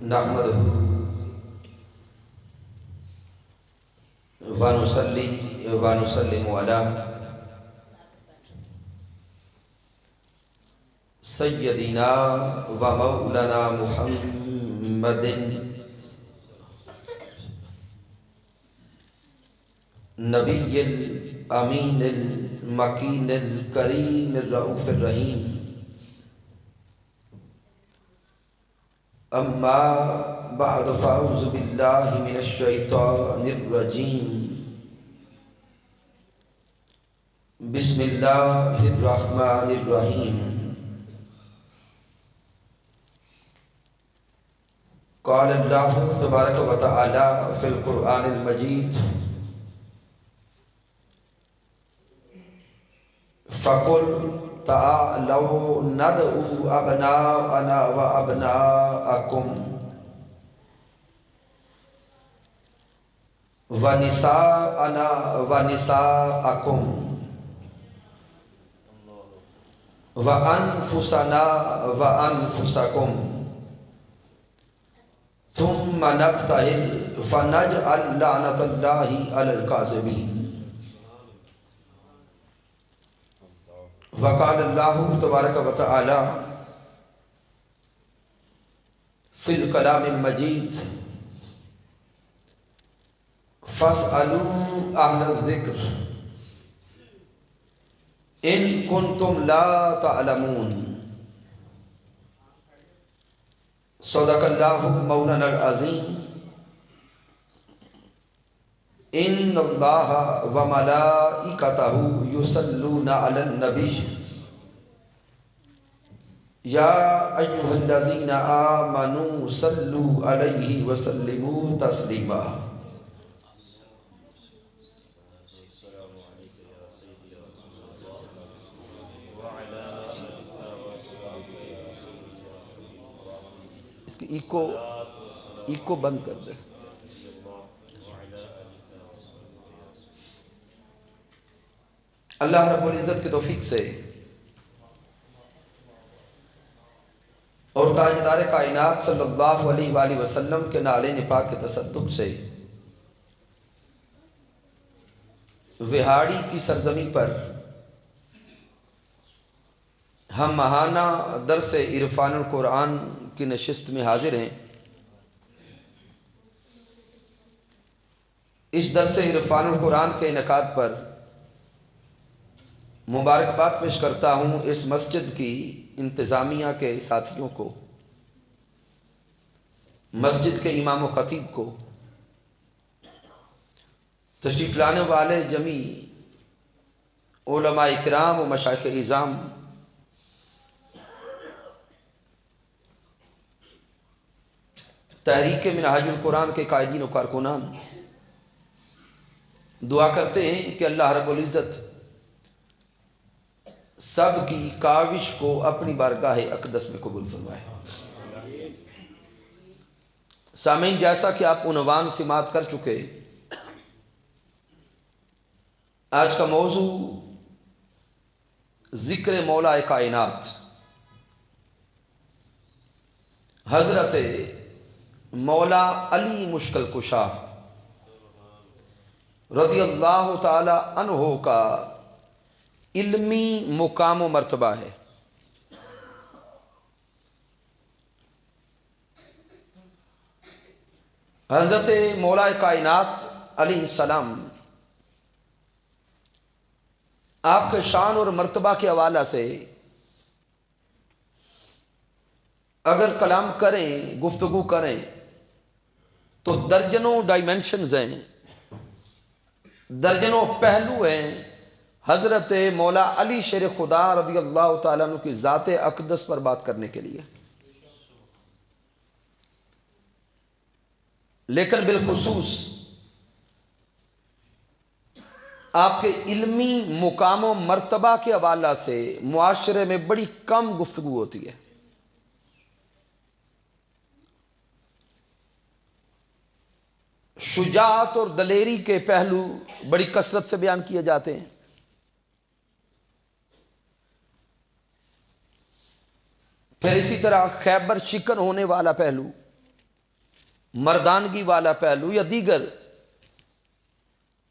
نحمدہ ونصلی ونسلم علی سیدنا و مولانا محمد نبی الامین المکین الکریم الرؤوف الرحیم اما بعد فاعوذ باللہ من الشیطان الرجیم بسم اللہ الرحمن الرحیم قال اللہ تبارک و تعالی فی القرآن المجید فَقُلْ تَعَالَوْا نَدْعُوا أَبْنَاءَنَا وَأَبْنَاءَكُمْ وَنِسَاءَنَا وَنِسَاءَكُمْ وَأَنفُسَنَا وَأَنفُسَكُمْ ثُمَّ نَبْتَهِلْ فَنَجْعَلْ لَعْنَةَ اللَّهِ عَلَى الْكَاذِبِينَ وقال اللہ تبارک و تعالی فی الکلام المجید فاسألوا اہل الذکر ان کنتم لا تعلمون صدق اللہ مولانا العظیم ان اللہ و ملائکتہ یصلون علی النبی یا ایھا الذین آمنوا صلوا علیہ وسلموا تسلیما اس کی ایکو بند کر دیں. اللہ رب العزت کی توفیق سے اور تاجدار کائنات صلی اللہ علیہ وآلہ وسلم کے نالین پاک کے تصدق سے وہاڑی کی سرزمین پر ہم ماہانہ درس عرفان القرآن کی نشست میں حاضر ہیں. اس درس عرفان القرآن کے انعقاد پر مبارکباد پیش کرتا ہوں اس مسجد کی انتظامیہ کے ساتھیوں کو، مسجد کے امام و خطیب کو، تشریف لانے والے جمیع علماء اکرام و مشائخ اعظام، تحریک منہاج القرآن کے قائدین و کارکنان. دعا کرتے ہیں کہ اللہ رب العزت سب کی کاوش کو اپنی بارگاہ اقدس میں قبول فرمائے. سامعین، جیسا کہ آپ عنوان سماعت کر چکے، آج کا موضوع ذکر مولا کائنات حضرت مولا علی مشکل کشا رضی اللہ تعالی عنہ کا علمی مقام و مرتبہ ہے. حضرت مولا کائنات علیہ السلام آپ کے شان اور مرتبہ کے حوالہ سے اگر کلام کریں، گفتگو کریں تو درجنوں ڈائمنشنز ہیں، درجنوں پہلو ہیں حضرت مولا علی شیر خدا رضی اللہ تعالیٰ عنہ کی ذات اقدس پر بات کرنے کے لیے. لیکن بالخصوص آپ کے علمی مقام و مرتبہ کے حوالہ سے معاشرے میں بڑی کم گفتگو ہوتی ہے. شجاعت اور دلیری کے پہلو بڑی کثرت سے بیان کیے جاتے ہیں. پھر اسی طرح خیبر شکن ہونے والا پہلو، مردانگی والا پہلو یا دیگر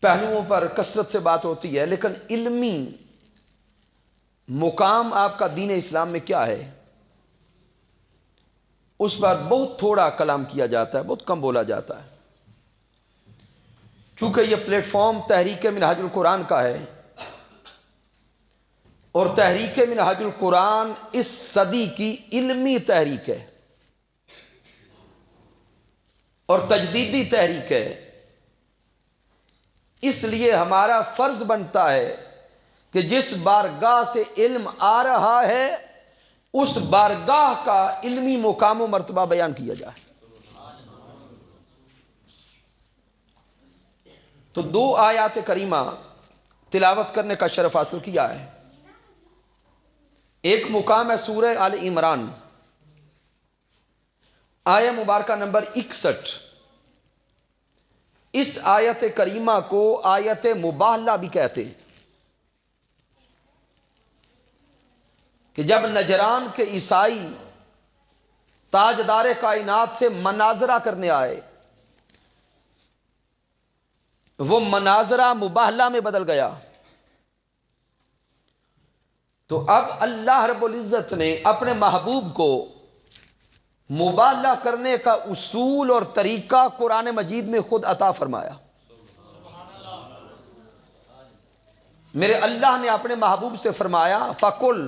پہلوؤں پر کثرت سے بات ہوتی ہے، لیکن علمی مقام آپ کا دین اسلام میں کیا ہے اس پر بہت تھوڑا کلام کیا جاتا ہے، بہت کم بولا جاتا ہے۔ چونکہ یہ پلیٹ فارم تحریک منہاج القرآن کا ہے، اور تحریک منہاج القرآن اس صدی کی علمی تحریک ہے اور تجدیدی تحریک ہے، اس لیے ہمارا فرض بنتا ہے کہ جس بارگاہ سے علم آ رہا ہے اس بارگاہ کا علمی مقام و مرتبہ بیان کیا جائے۔ تو 2 آیات کریمہ تلاوت کرنے کا شرف حاصل کیا ہے۔ ایک مقام ہے سورہ آل عمران، آیہ مبارکہ نمبر 61۔ اس آیت کریمہ کو آیت مباہلہ بھی کہتے ہیں کہ جب نجران کے عیسائی تاجدار کائنات سے مناظرہ کرنے آئے، وہ مناظرہ مباہلہ میں بدل گیا، تو اب اللہ رب العزت نے اپنے محبوب کو مباہلہ کرنے کا اصول اور طریقہ قرآن مجید میں خود عطا فرمایا۔ میرے اللہ نے اپنے محبوب سے فرمایا فَقُلْ،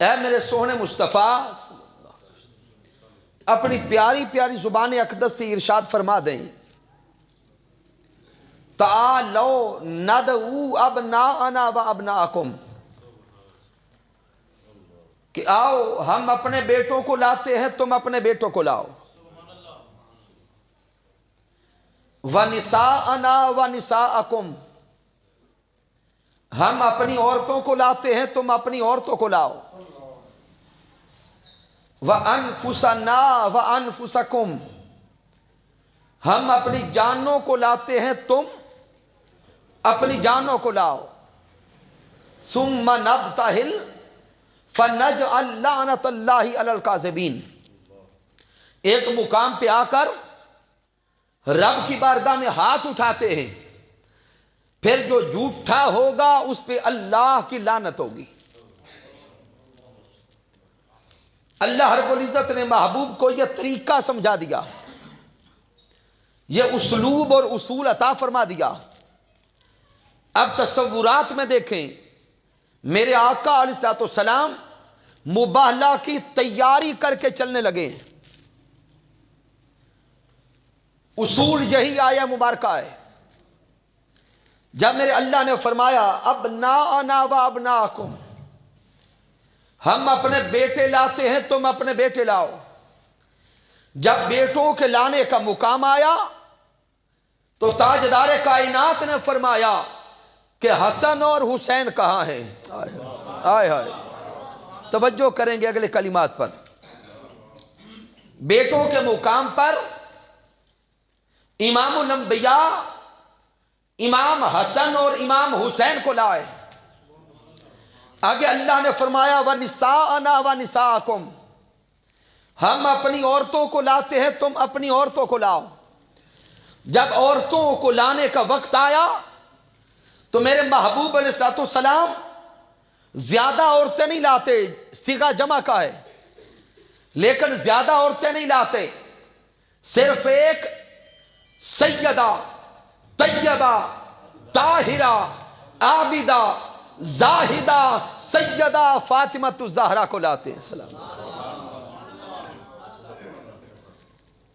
اے میرے سوہنے مصطفیٰ اپنی پیاری پیاری زبان اقدس سے ارشاد فرما دیں، تعالوا ندعو ابناءنا و ابناءکم، کہ آؤ ہم اپنے بیٹوں کو لاتے ہیں، تم اپنے بیٹوں کو لاؤ، وَنِسَاءَنَا وَنِسَاءَكُمْ، ہم اپنی عورتوں کو لاتے ہیں، تم اپنی عورتوں کو لاؤ، وَأَنفُسَنَا وَأَنفُسَكُمْ، ہم اپنی جانوں کو لاتے ہیں، تم اپنی جانوں کو لاؤ، ثُمَّ نَبْتَهِلْ فَنَجْعَلْ لَعْنَةَ اللَّهِ عَلَى الْكَاذِبِينَ، ایک مقام پہ آ کر رب کی بارگاہ میں ہاتھ اٹھاتے ہیں، پھر جو جھوٹا ہوگا اس پہ اللہ کی لعنت ہوگی۔ اللہ رب العزت نے محبوب کو یہ طریقہ سمجھا دیا، یہ اسلوب اور اصول عطا فرما دیا۔ اب تصورات میں دیکھیں، میرے آقا علیہ السلام مباہلہ کی تیاری کر کے چلنے لگے، اصول یہی آیا مبارکہ ہے۔ جب میرے اللہ نے فرمایا ابناءنا و ابناءکم، ہم اپنے بیٹے لاتے ہیں، تم اپنے بیٹے لاؤ، جب بیٹوں کے لانے کا مقام آیا تو تاجدار کائنات نے فرمایا کہ حسن اور حسین کہاں ہیں؟ آئے ہائے، توجہ کریں گے اگلے کلمات پر۔ بیٹوں کے مقام پر امام الانبیاء امام حسن اور امام حسین کو لائے، آگے اللہ نے فرمایا وَنِسَاءَنَا وَنِسَاءَكُمْ، ہم اپنی عورتوں کو لاتے ہیں، تم اپنی عورتوں کو لاؤ۔ جب عورتوں کو لانے کا وقت آیا تو میرے محبوب علیہ السلام زیادہ عورتیں نہیں لاتے، صیغہ جمع کا ہے، لیکن زیادہ عورتیں نہیں لاتے، صرف ایک سیدہ طیبہ طاہرہ عابدہ زاہدہ سیدہ فاطمہ الزہرا کو لاتے ہیں۔ سلام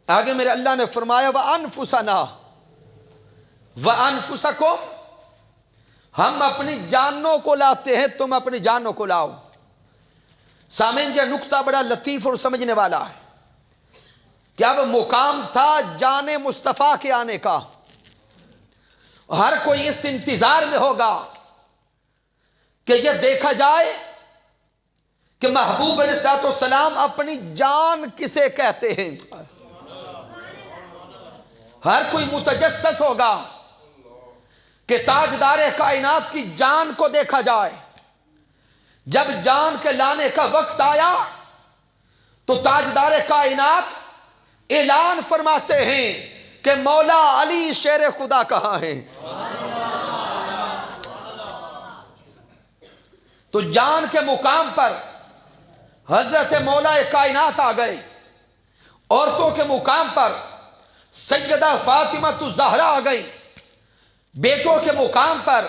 آگے میرے اللہ نے فرمایا وَأَنفُسَنَا وَأَنفُسَكُمْ، ہم اپنی جانوں کو لاتے ہیں، تم اپنی جانوں کو لاؤ۔ سامعین یہ نقطہ بڑا لطیف اور سمجھنے والا ہے کہ اب مقام تھا جان مصطفیٰ کے آنے کا، ہر کوئی اس انتظار میں ہوگا کہ یہ دیکھا جائے کہ محبوب علیہ السلام اپنی جان کسے کہتے ہیں۔ ہر کوئی متجسس ہوگا کہ تاجدار کائنات کی جان کو دیکھا جائے۔ جب جان کے لانے کا وقت آیا تو تاجدار کائنات اعلان فرماتے ہیں کہ مولا علی شیر خدا کہاں ہیں؟ تو جان کے مقام پر حضرت مولا کائنات آ گئے، عورتوں کے مقام پر سیدہ فاطمہ الزہرا آ گئی، بیٹوں کے مقام پر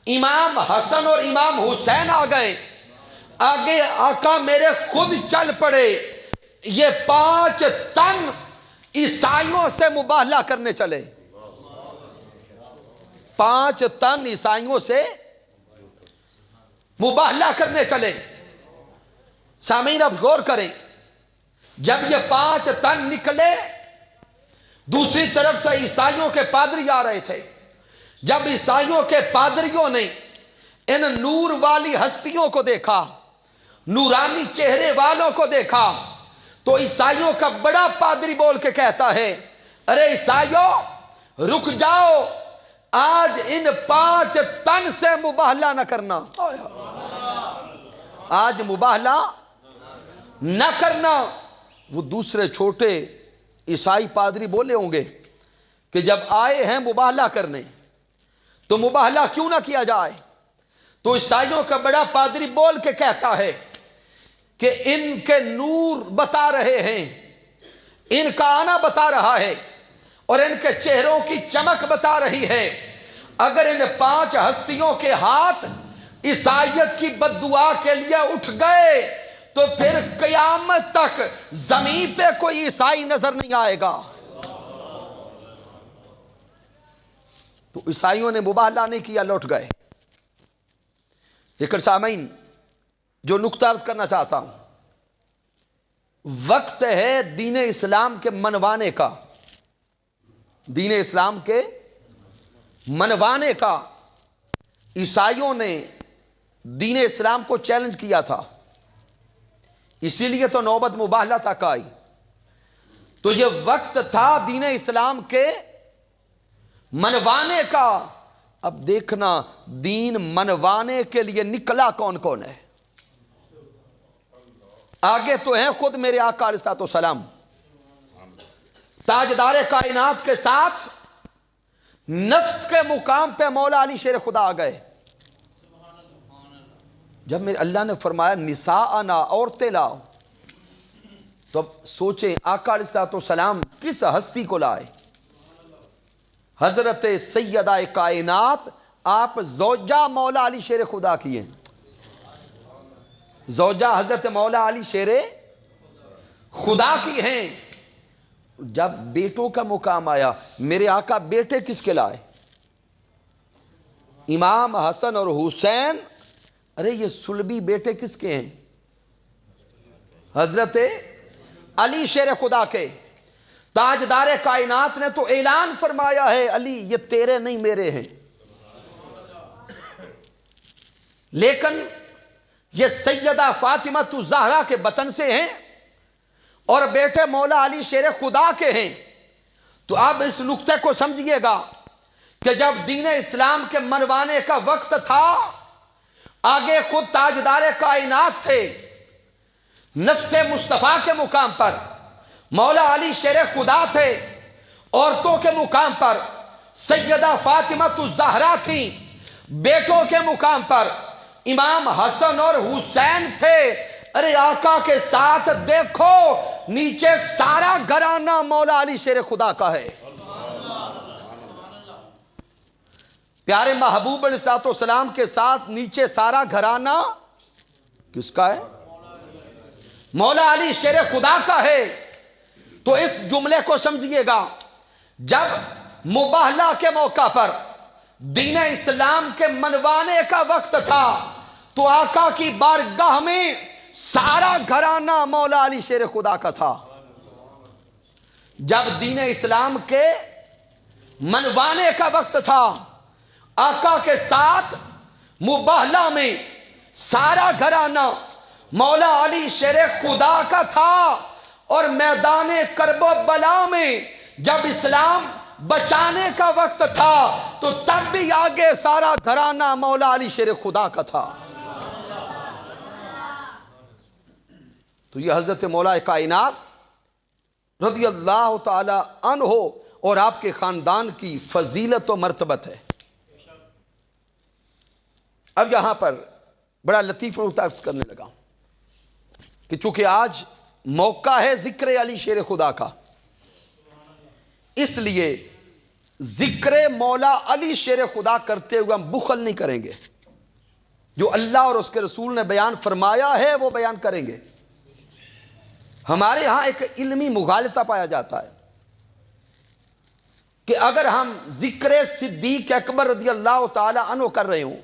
امام حسن اور امام حسین آ گئے، آگے آقا میرے خود چل پڑے، یہ 5 تن عیسائیوں سے مباہلہ کرنے چلے، 5 تن عیسائیوں سے مباہلہ کرنے چلے۔ سامعین اب غور کریں، جب یہ 5 تن نکلے، دوسری طرف سے عیسائیوں کے پادری آ رہے تھے، جب عیسائیوں کے پادریوں نے ان نور والی ہستیوں کو دیکھا، نورانی چہرے والوں کو دیکھا، تو عیسائیوں کا بڑا پادری بول کے کہتا ہے، ارے عیسائیوں رک جاؤ، آج ان 5 تن سے مباہلہ نہ کرنا، آج مباہلہ نہ کرنا۔ وہ دوسرے چھوٹے عیسائی پادری بولے ہوں گے کہ جب آئے ہیں مباہلہ کرنے تو مباہلہ کیوں نہ کیا جائے؟ تو عیسائیوں کا بڑا پادری بول کے کہتا ہے کہ ان کے نور بتا رہے ہیں، ان کا آنا بتا رہا ہے، اور ان کے چہروں کی چمک بتا رہی ہے، اگر ان 5 ہستیوں کے ہاتھ عیسائیت کی بددعا کے لیے اٹھ گئے تو پھر قیامت تک زمین پہ کوئی عیسائی نظر نہیں آئے گا۔ تو عیسائیوں نے مباہلہ نہیں کیا، لوٹ گئے۔ لیکن سامعین جو نقطہ عرض کرنا چاہتا ہوں، وقت ہے دین اسلام کے منوانے کا، دین اسلام کے منوانے کا۔ عیسائیوں نے دین اسلام کو چیلنج کیا تھا، اسی لیے تو نوبت مباہلہ تک آئی۔ تو یہ وقت تھا دین اسلام کے منوانے کا۔ اب دیکھنا دین منوانے کے لیے نکلا کون کون ہے۔ آگے تو ہیں خود میرے آقا علیہ السلام، تاجدار کائنات کے ساتھ نفس کے مقام پہ مولا علی شیر خدا آ گئے۔ جب میرے اللہ نے فرمایا نساءنا، عورتیں لاؤ، تو اب سوچیں آقا علیہ السلام کس ہستی کو لائے؟ حضرت سیدہ کائنات، آپ زوجہ مولا علی شیر خدا کی ہیں، زوجہ حضرت مولا علی شیر خدا کی ہیں۔ جب بیٹوں کا مقام آیا، میرے آقا بیٹے کس کے لائے؟ امام حسن اور حسین۔ ارے یہ صلبی بیٹے کس کے ہیں؟ حضرت علی شیر خدا کے۔ تاجدار کائنات نے تو اعلان فرمایا ہے علی یہ تیرے نہیں میرے ہیں، لیکن یہ سیدہ فاطمہ الزہرا کے بطن سے ہیں اور بیٹے مولا علی شیر خدا کے ہیں۔ تو اب اس نقطے کو سمجھیے گا کہ جب دین اسلام کے منوانے کا وقت تھا، آگے خود تاجدار کائنات تھے، نفس مصطفیٰ کے مقام پر مولا علی شیر خدا تھے، عورتوں کے مقام پر سیدہ فاطمہ الزہرا تھیں، بیٹوں کے مقام پر امام حسن اور حسین تھے۔ ارے آقا کے ساتھ دیکھو نیچے سارا گھرانہ مولا علی شیر خدا کا ہے۔ پیارے محبوب علیہ السلام کے ساتھ نیچے سارا گھرانہ کس کا ہے؟ مولا علی شیر خدا کا ہے۔ تو اس جملے کو سمجھیے گا، جب مباہلہ کے موقع پر دین اسلام کے منوانے کا وقت تھا تو آقا کی بارگاہ میں سارا گھرانہ مولا علی شیر خدا کا تھا۔ جب دین اسلام کے منوانے کا وقت تھا، آقا کے ساتھ مباہلہ میں سارا گھرانہ مولا علی شیر خدا کا تھا، اور میدان کرب و بلا میں جب اسلام بچانے کا وقت تھا تو تب بھی آگے سارا گھرانہ مولا علی شیر خدا کا تھا۔ تو یہ حضرت مولا کائنات رضی اللہ تعالی عنہ اور آپ کے خاندان کی فضیلت و مرتبت ہے۔ اب یہاں پر بڑا لطیف نکتہ عرض کرنے لگا ہوں کہ چونکہ آج موقع ہے ذکر علی شیر خدا کا، اس لیے ذکر مولا علی شیر خدا کرتے ہوئے ہم بخل نہیں کریں گے۔ جو اللہ اور اس کے رسول نے بیان فرمایا ہے وہ بیان کریں گے۔ ہمارے ہاں ایک علمی مغالطہ پایا جاتا ہے کہ اگر ہم ذکر صدیق اکبر رضی اللہ تعالی عنہ کر رہے ہوں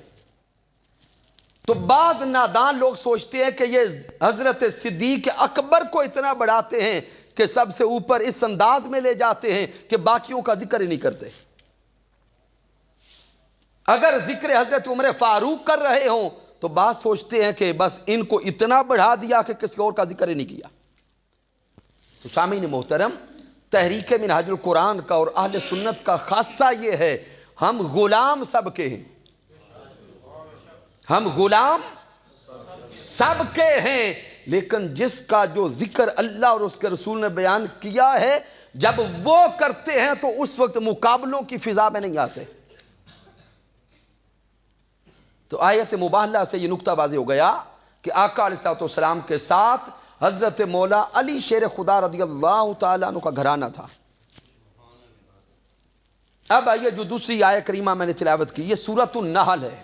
تو بعض نادان لوگ سوچتے ہیں کہ یہ حضرت صدیق اکبر کو اتنا بڑھاتے ہیں کہ سب سے اوپر اس انداز میں لے جاتے ہیں کہ باقیوں کا ذکر ہی نہیں کرتے۔ اگر ذکر حضرت عمر فاروق کر رہے ہوں تو بعض سوچتے ہیں کہ بس ان کو اتنا بڑھا دیا کہ کسی اور کا ذکر ہی نہیں کیا۔ تو سامعین محترم، تحریک منہاج القرآن کا اور اہل سنت کا خاصہ یہ ہے، ہم غلام سب کے ہیں، ہم غلام سب کے ہیں، لیکن جس کا جو ذکر اللہ اور اس کے رسول نے بیان کیا ہے جب وہ کرتے ہیں تو اس وقت مقابلوں کی فضا میں نہیں آتے۔ تو آیت مباہلہ سے یہ نکتہ واضح ہو گیا کہ آقا علیہ السلام کے ساتھ حضرت مولا علی شیر خدا رضی اللہ تعالیٰ عنہ کا گھرانہ تھا۔ اب آئیے جو دوسری آیت کریمہ میں نے تلاوت کی، یہ سورۃ النحل ہے۔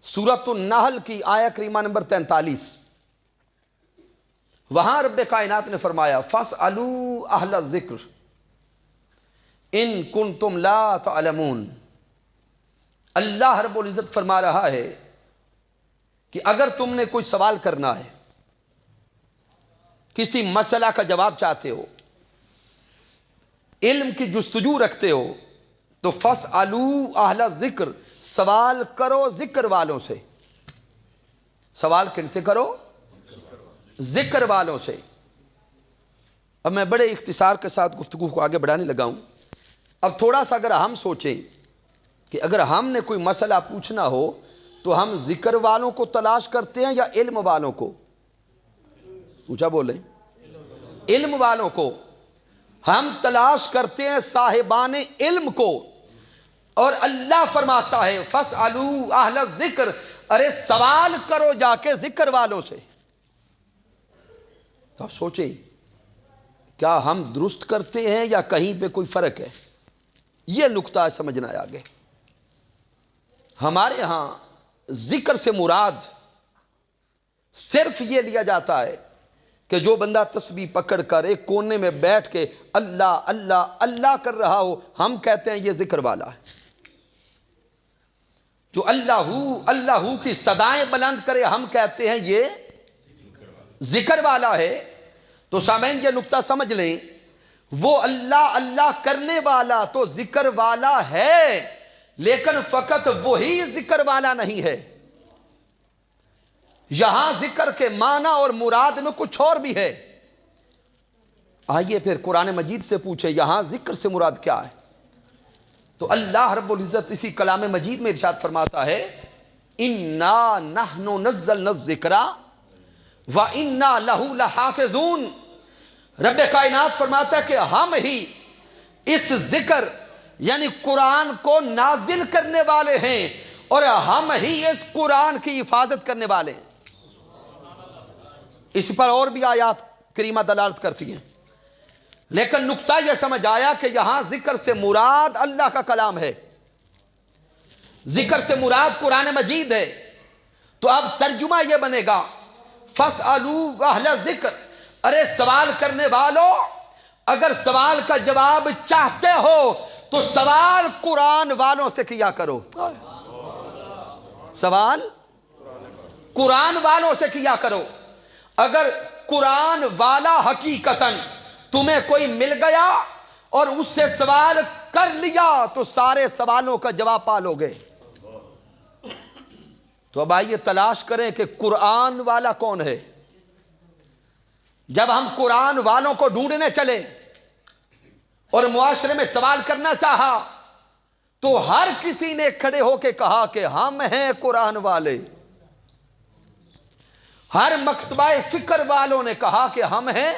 سورۃ النحل کی آیت کریمہ نمبر 43، وہاں رب کائنات نے فرمایا فَاسْأَلُوا أَهْلَ الذِّكْرِ إِن كُنتُمْ لَا تَعْلَمُونَ۔ اللہ رب العزت فرما رہا ہے کہ اگر تم نے کوئی سوال کرنا ہے، کسی مسئلہ کا جواب چاہتے ہو، علم کی جستجو رکھتے ہو، تو فَاسْأَلُوا أَهْلَ الذِّكْرِ، سوال کرو ذکر والوں سے۔ سوال کن سے کرو؟ ذکر والوں سے۔ اب میں بڑے اختصار کے ساتھ گفتگو کو آگے بڑھانے لگا ہوں۔ اب تھوڑا سا اگر ہم سوچیں کہ اگر ہم نے کوئی مسئلہ پوچھنا ہو تو ہم ذکر والوں کو تلاش کرتے ہیں یا علم والوں کو؟ پوچھا بولیں، علم والوں کو۔ ہم تلاش کرتے ہیں صاحبان علم کو، اور اللہ فرماتا ہے فَاسْأَلُوا أَهْلَ الذِّكْرِ، ارے سوال کرو جا کے ذکر والوں سے۔ تو آپ سوچیں کیا ہم درست کرتے ہیں یا کہیں پہ کوئی فرق ہے؟ یہ نکتہ سمجھنا ہے آگے۔ ہمارے ہاں ذکر سے مراد صرف یہ لیا جاتا ہے کہ جو بندہ تسبیح پکڑ کر ایک کونے میں بیٹھ کے اللہ اللہ اللہ کر رہا ہو، ہم کہتے ہیں یہ ذکر والا ہے۔ جو اللہ کی صدائیں بلند کرے، ہم کہتے ہیں یہ ذکر والا ہے۔ تو سامعین یہ نکتہ سمجھ لیں، وہ اللہ اللہ کرنے والا تو ذکر والا ہے، لیکن فقط وہی ذکر والا نہیں ہے۔ یہاں ذکر کے معنی اور مراد میں کچھ اور بھی ہے۔ آئیے پھر قرآن مجید سے پوچھیں یہاں ذکر سے مراد کیا ہے؟ تو اللہ رب العزت اسی کلام مجید میں ارشاد فرماتا ہے اِنَّا نَحْنُ نَزَّلْنَا الذِّكْرَ وَإِنَّا لَهُ لَحَافِظُونَ۔ رب کائنات فرماتا ہے کہ ہم ہی اس ذکر یعنی قرآن کو نازل کرنے والے ہیں، اور ہم ہی اس قرآن کی حفاظت کرنے والے ہیں۔ اس پر اور بھی آیات کریمہ دلالت کرتی ہیں، لیکن نقطہ یہ سمجھ آیا کہ یہاں ذکر سے مراد اللہ کا کلام ہے، ذکر سے مراد قرآن مجید ہے۔ تو اب ترجمہ یہ بنے گا فَاسْأَلُوا أَهْلَ الذِّكْرِ، ارے سوال کرنے والوں، اگر سوال کا جواب چاہتے ہو تو سوال قرآن والوں سے کیا کرو۔ سوال قرآن والوں سے کیا کرو۔ اگر قرآن والا حقیقتاً تمہیں کوئی مل گیا اور اس سے سوال کر لیا تو سارے سوالوں کا جواب پا لو گے۔ تو اب آئیے تلاش کریں کہ قرآن والا کون ہے۔ جب ہم قرآن والوں کو ڈھونڈنے چلے اور معاشرے میں سوال کرنا چاہا تو ہر کسی نے کھڑے ہو کے کہا کہ ہم ہیں قرآن والے۔ ہر مکتبہ فکر والوں نے کہا کہ ہم ہیں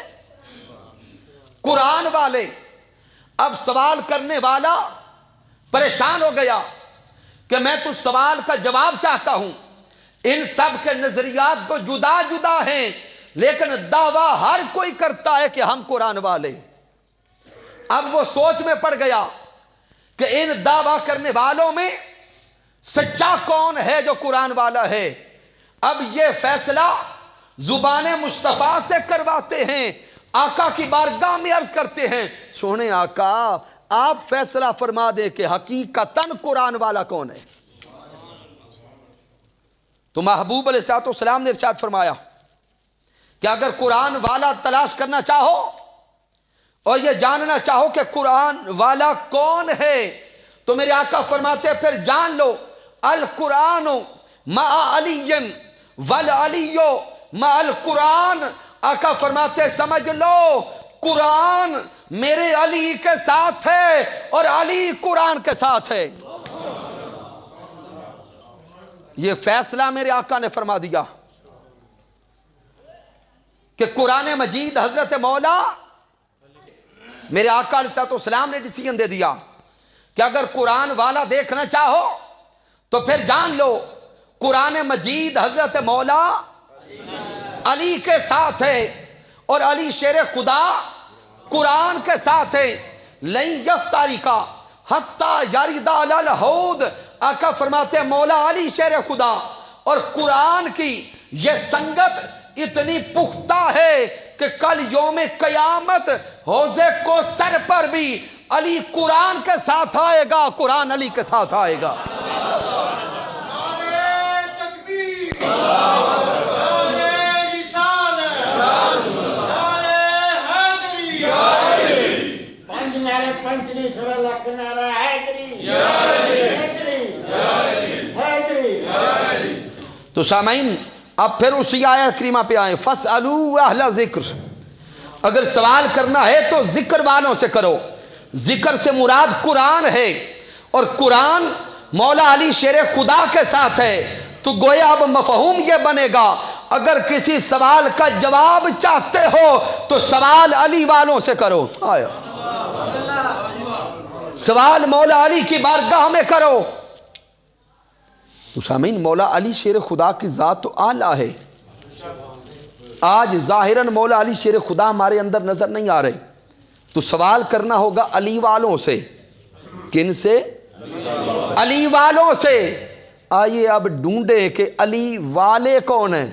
قرآن والے. اب سوال کرنے والا پریشان ہو گیا کہ میں تو سوال کا جواب چاہتا ہوں. ان سب کے نظریات تو جدا جدا ہیں لیکن دعویٰ ہر کوئی کرتا ہے کہ ہم قرآن والے. اب وہ سوچ میں پڑ گیا کہ ان دعویٰ کرنے والوں میں سچا کون ہے جو قرآن والا ہے. اب یہ فیصلہ زبان مصطفیٰ سے کرواتے ہیں. آقا کی بارگاہ میں عرض کرتے ہیں سونے آقا آپ فیصلہ فرما دیں کہ حقیقتاً قرآن والا کون ہے. تو محبوب علیہ السلام نے ارشاد فرمایا کہ اگر قرآن والا تلاش کرنا چاہو اور یہ جاننا چاہو کہ قرآن والا کون ہے تو میرے آقا فرماتے ہیں پھر جان لو القرآن مع علی والعلی مع القرآن. آقا فرماتے سمجھ لو قرآن میرے علی کے ساتھ ہے اور علی قرآن کے ساتھ ہے. یہ فیصلہ میرے آقا نے فرما دیا کہ قرآن مجید حضرت مولا میرے آقا علیہ السلام نے ڈیسیژن دے دیا کہ اگر قرآن والا دیکھنا چاہو تو پھر جان لو قرآن مجید حضرت مولا علی کے ساتھ ہے اور علی شیر خدا قرآن کے ساتھ ہے. لن یفترقا حتی یردا علی الحوض. آقا فرماتے ہیں مولا علی شیر خدا اور قرآن کی یہ سنگت اتنی پختہ ہے کہ کل یوم قیامت حوض کوثر پر بھی علی قرآن کے ساتھ آئے گا, قرآن علی کے ساتھ آئے گا. تو سامعین اب پھر اسی آیت کریمہ پہ آئیں فَاسْأَلُوا أَهْلَ ذِکر. اگر سوال کرنا ہے تو ذکر والوں سے کرو. ذکر سے مراد قرآن ہے اور قرآن مولا علی شیر خدا کے ساتھ ہے. تو گویا اب مفہوم یہ بنے گا اگر کسی سوال کا جواب چاہتے ہو تو سوال علی والوں سے کرو. سوال مولا علی کی بارگاہ میں کرو. تو سامعین مولا علی شیر خدا کی ذات تو اعلیٰ ہے. آج ظاہراً مولا علی شیر خدا ہمارے اندر نظر نہیں آ رہے تو سوال کرنا ہوگا علی والوں سے. کن سے؟ علی والوں سے. آئیے اب ڈھونڈے کہ علی والے کون ہیں.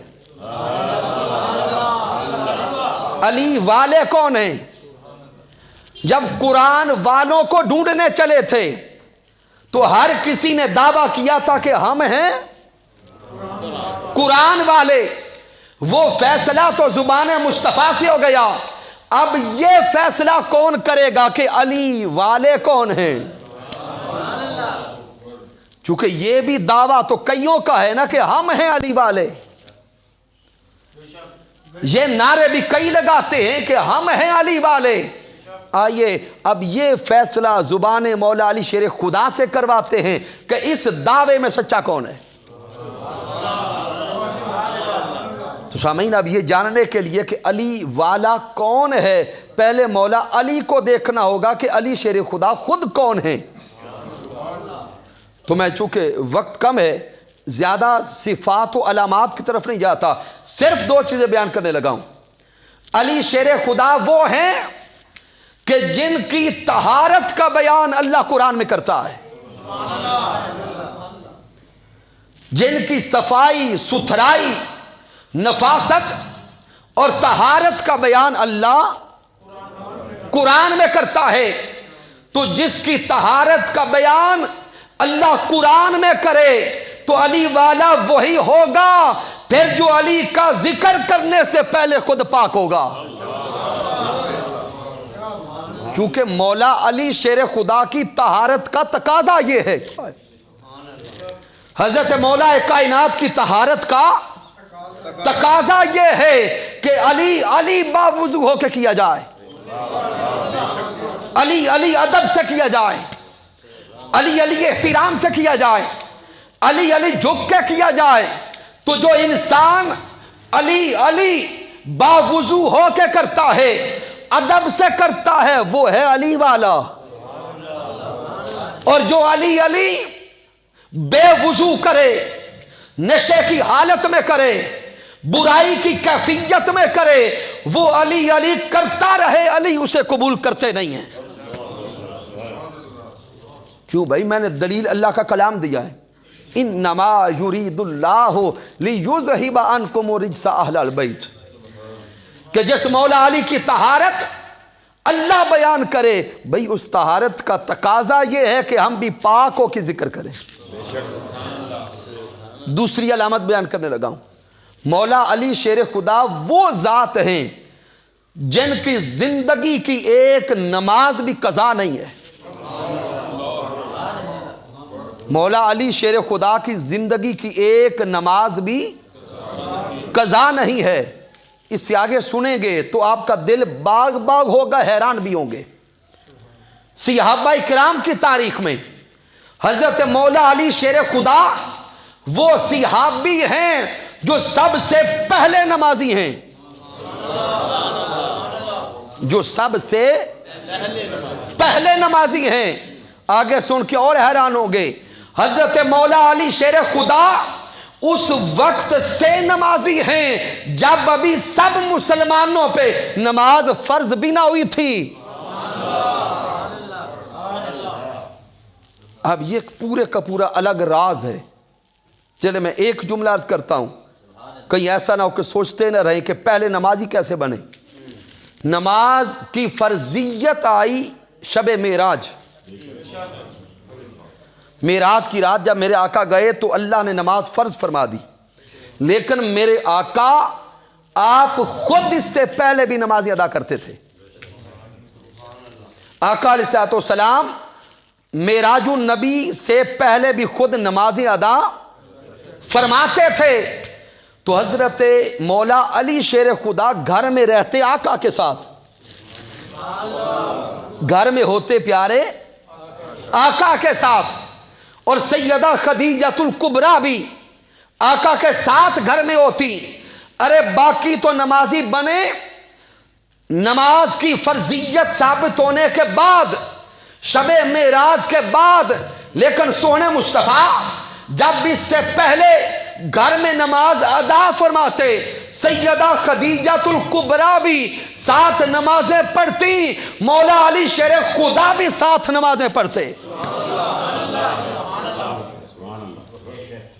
علی والے کون ہیں؟ جب قرآن والوں کو ڈھونڈنے چلے تھے تو ہر کسی نے دعویٰ کیا تھا کہ ہم ہیں قرآن والے. وہ فیصلہ تو زبان مصطفیٰ سے ہو گیا. اب یہ فیصلہ کون کرے گا کہ علی والے کون ہیں؟ چونکہ یہ بھی دعویٰ تو کئیوں کا ہے نا کہ ہم ہیں علی والے. یہ نعرے بھی کئی لگاتے ہیں کہ ہم ہیں علی والے. آئیے اب یہ فیصلہ زبان مولا علی شیر خدا سے کرواتے ہیں کہ اس دعوے میں سچا کون ہے. تو سامعین اب یہ جاننے کے لیے کہ علی والا کون ہے پہلے مولا علی کو دیکھنا ہوگا کہ علی شیر خدا خود کون ہے. تو میں چونکہ وقت کم ہے زیادہ صفات و علامات کی طرف نہیں جاتا, صرف دو چیزیں بیان کرنے لگا ہوں. علی شیر خدا وہ ہیں کہ جن کی طہارت کا بیان اللہ قرآن میں کرتا ہے, جن کی صفائی ستھرائی نفاست اور طہارت کا بیان اللہ قرآن میں کرتا ہے. تو جس کی طہارت کا بیان اللہ قرآن میں کرے تو علی والا وہی ہوگا پھر جو علی کا ذکر کرنے سے پہلے خود پاک ہوگا. چونکہ مولا علی شیر خدا کی طہارت کا تقاضا یہ ہے. حضرت مولا کائنات کی طہارت کا تقاضا یہ ہے کہ علی باوضو ہو کے کیا جائے, علی ادب سے کیا جائے, علی احترام سے کیا جائے, علی جھک کے کیا جائے. تو جو انسان علی باوضو ہو کے کرتا ہے ادب سے کرتا ہے وہ ہے علی والا. اور جو علی علی بے وضو کرے، نشے کی حالت میں کرے، برائی کی کیفیت میں کرے، وہ علی علی کرتا رہے، علی اسے قبول کرتے نہیں ہیں. کیوں بھائی؟ میں نے دلیل اللہ کا کلام دیا ہے. انما یرید اللہ لیذہب عنکم الرجس اہل البیت، کہ جس مولا علی کی طہارت اللہ بیان کرے، بھئی اس طہارت کا تقاضا یہ ہے کہ ہم بھی پاک ہو کے ذکر کریں. دوسری علامت بیان کرنے لگا ہوں. مولا علی شیر خدا وہ ذات ہیں جن کی زندگی کی ایک نماز بھی قضا نہیں ہے. مولا علی شیر خدا کی زندگی کی ایک نماز بھی قضا نہیں ہے. اس سے آگے سنیں گے تو آپ کا دل باغ باغ ہوگا، حیران بھی ہوں گے. صحابہ کرام کی تاریخ میں حضرت مولا علی شیر خدا وہ صحابی ہیں جو سب سے پہلے نمازی ہیں، جو سب سے پہلے نمازی ہیں. آگے سن کے اور حیران ہوں گے. حضرت مولا علی شیر خدا اس وقت سے نمازی ہیں جب ابھی سب مسلمانوں پہ نماز فرض بھی نہ ہوئی تھی. اب یہ پورے کا پورا الگ راز ہے. چلے میں ایک جملہ عرض کرتا ہوں، کہیں ایسا نہ ہو کہ سوچتے نہ رہیں کہ پہلے نمازی کیسے بنے. نماز کی فرضیت آئی شب معراج. معراج کی رات جب میرے آقا گئے تو اللہ نے نماز فرض فرما دی، لیکن میرے آقا آپ خود اس سے پہلے بھی نمازیں ادا کرتے تھے. آقا علیہ الصلوۃ والسلام معراج النبی سے پہلے بھی خود نمازیں ادا فرماتے تھے. تو حضرت مولا علی شیر خدا گھر میں رہتے آقا کے ساتھ، گھر میں ہوتے پیارے آقا کے ساتھ، اور سیدہ خدیجۃ الکبریٰ بھی آقا کے ساتھ گھر میں ہوتی. ارے باقی تو نمازی بنے نماز کی فرضیت ثابت ہونے کے بعد، شب معراج کے بعد، لیکن سونے مصطفیٰ جب اس سے پہلے گھر میں نماز ادا فرماتے، سیدہ خدیجۃ الکبریٰ بھی ساتھ نمازیں پڑھتی، مولا علی شیر خدا بھی ساتھ نمازیں پڑھتے.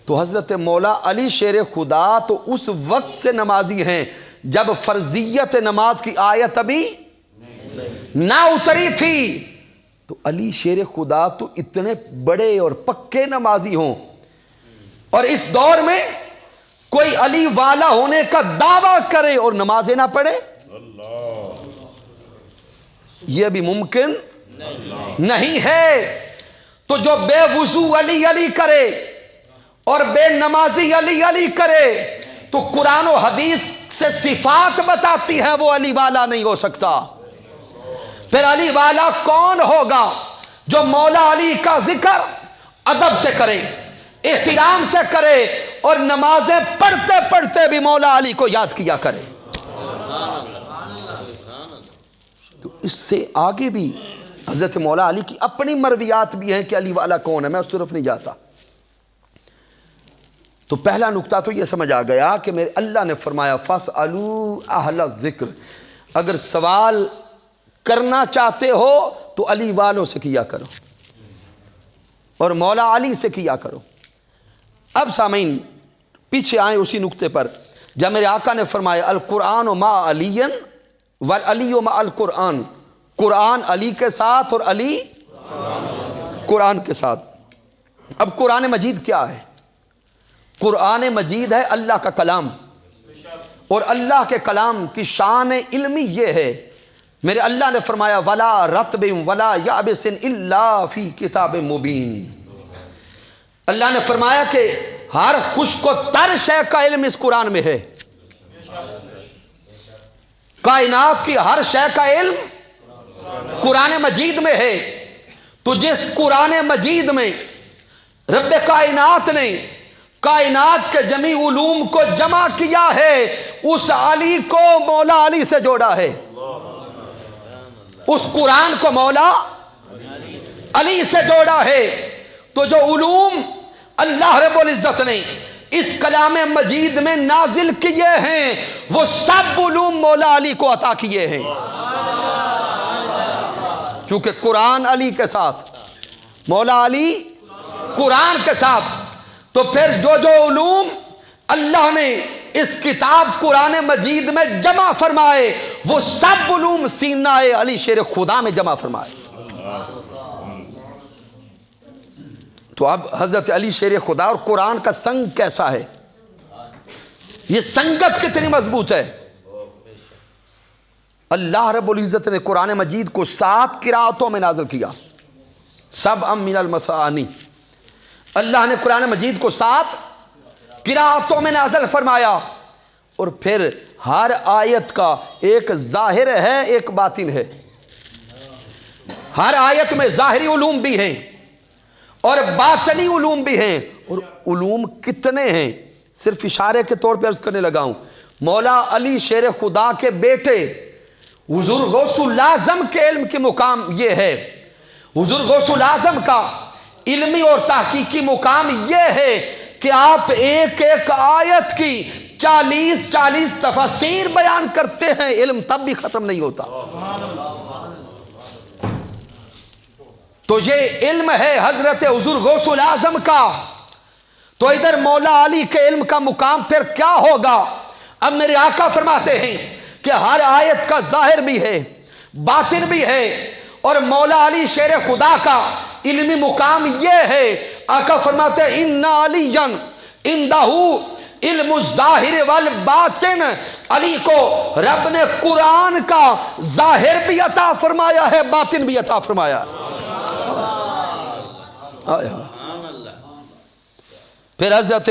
تو حضرت مولا علی شیر خدا تو اس وقت سے نمازی ہیں جب فرضیت نماز کی آیت ابھی نہ اتری تھی. تو علی شیر خدا تو اتنے بڑے اور پکے نمازی ہوں، اور اس دور میں کوئی علی والا ہونے کا دعویٰ کرے اور نمازیں نہ پڑھے، یہ بھی ممکن نہیں ہے. تو جو بے وضو علی علی کرے اور بے نمازی علی علی کرے تو قرآن و حدیث سے صفات بتاتی ہے وہ علی والا نہیں ہو سکتا. پھر علی والا کون ہوگا؟ جو مولا علی کا ذکر ادب سے کرے، احترام سے کرے، اور نمازیں پڑھتے پڑھتے بھی مولا علی کو یاد کیا کرے. تو اس سے آگے بھی حضرت مولا علی کی اپنی مرویات بھی ہیں کہ علی والا کون ہے، میں اس طرف نہیں جاتا. تو پہلا نقطہ تو یہ سمجھ آ گیا کہ میرے اللہ نے فرمایا فَاسْأَلُوا أَهْلَ الذِّكْرِ، اگر سوال کرنا چاہتے ہو تو علی والوں سے کیا کرو اور مولا علی سے کیا کرو. اب سامعین پیچھے آئیں اسی نقطے پر جب میرے آقا نے فرمایا القرآن مع علی والعلی مع القرآن، قرآن علی کے ساتھ اور علی قرآن کے ساتھ. اب قرآن مجید کیا ہے؟ قرآن مجید ہے اللہ کا کلام، اور اللہ کے کلام کی شان علمی یہ ہے، میرے اللہ نے فرمایا ولا رطب ولا یابس الا فی کتاب مبین. اللہ نے فرمایا کہ ہر خشک و تر شے کا علم اس قرآن میں ہے، کائنات کی ہر شے کا علم قرآن مجید میں ہے. تو جس قرآن مجید میں رب کائنات نے کائنات کے جمی علوم کو جمع کیا ہے، اس علی کو مولا علی سے جوڑا ہے. اس قرآن کو مولا علی سے جوڑا ہے۔ تو جو علوم اللہ رب العزت نے اس کلام مجید میں نازل کیے ہیں وہ سب علوم مولا علی کو عطا کیے ہیں، کیونکہ قرآن علی کے ساتھ، مولا علی قرآن کے ساتھ، تو پھر جو جو علوم اللہ نے اس کتاب قرآن مجید میں جمع فرمائے وہ سب علوم سینہ علی شیر خدا میں جمع فرمائے۔ تو اب حضرت علی شیر خدا اور قرآن کا سنگ کیسا ہے، یہ سنگت کتنی مضبوط ہے۔ اللہ رب العزت نے قرآن مجید کو 7 قرأتوں میں نازل کیا، سبع من المثانی، اللہ نے قرآن مجید کو 7 قرأتوں میں نازل فرمایا، اور پھر ہر آیت کا ایک ظاہر ہے ایک باطن ہے، ہر آیت میں ظاہری علوم بھی ہیں اور باطنی علوم بھی ہیں، اور علوم کتنے ہیں صرف اشارے کے طور پہ عرض کرنے لگا ہوں۔ مولا علی شیر خدا کے بیٹے حضور غوث الاعظم کے علم کی مقام یہ ہے، حضور غوث الاعظم کا علمی اور تحقیقی مقام یہ ہے کہ آپ ایک ایک آیت کی 40 تفسیر بیان کرتے ہیں، علم تب بھی ختم نہیں ہوتا۔ تو یہ علم ہے حضرت حضور غوث الاعظم کا، تو ادھر مولا علی کے علم کا مقام پھر کیا ہوگا۔ اب میرے آقا فرماتے ہیں کہ ہر آیت کا ظاہر بھی ہے باطن بھی ہے، اور مولا علی شیر خدا کا علمی مقام یہ ہے، آقا فرماتے ہیں ان علی عندہ علم الظاہر والباطن، علی کو رب نے قرآن کا ظاہر بھی عطا فرمایا ہے باطن بھی عطا فرمایا ہے۔ پھر حضرت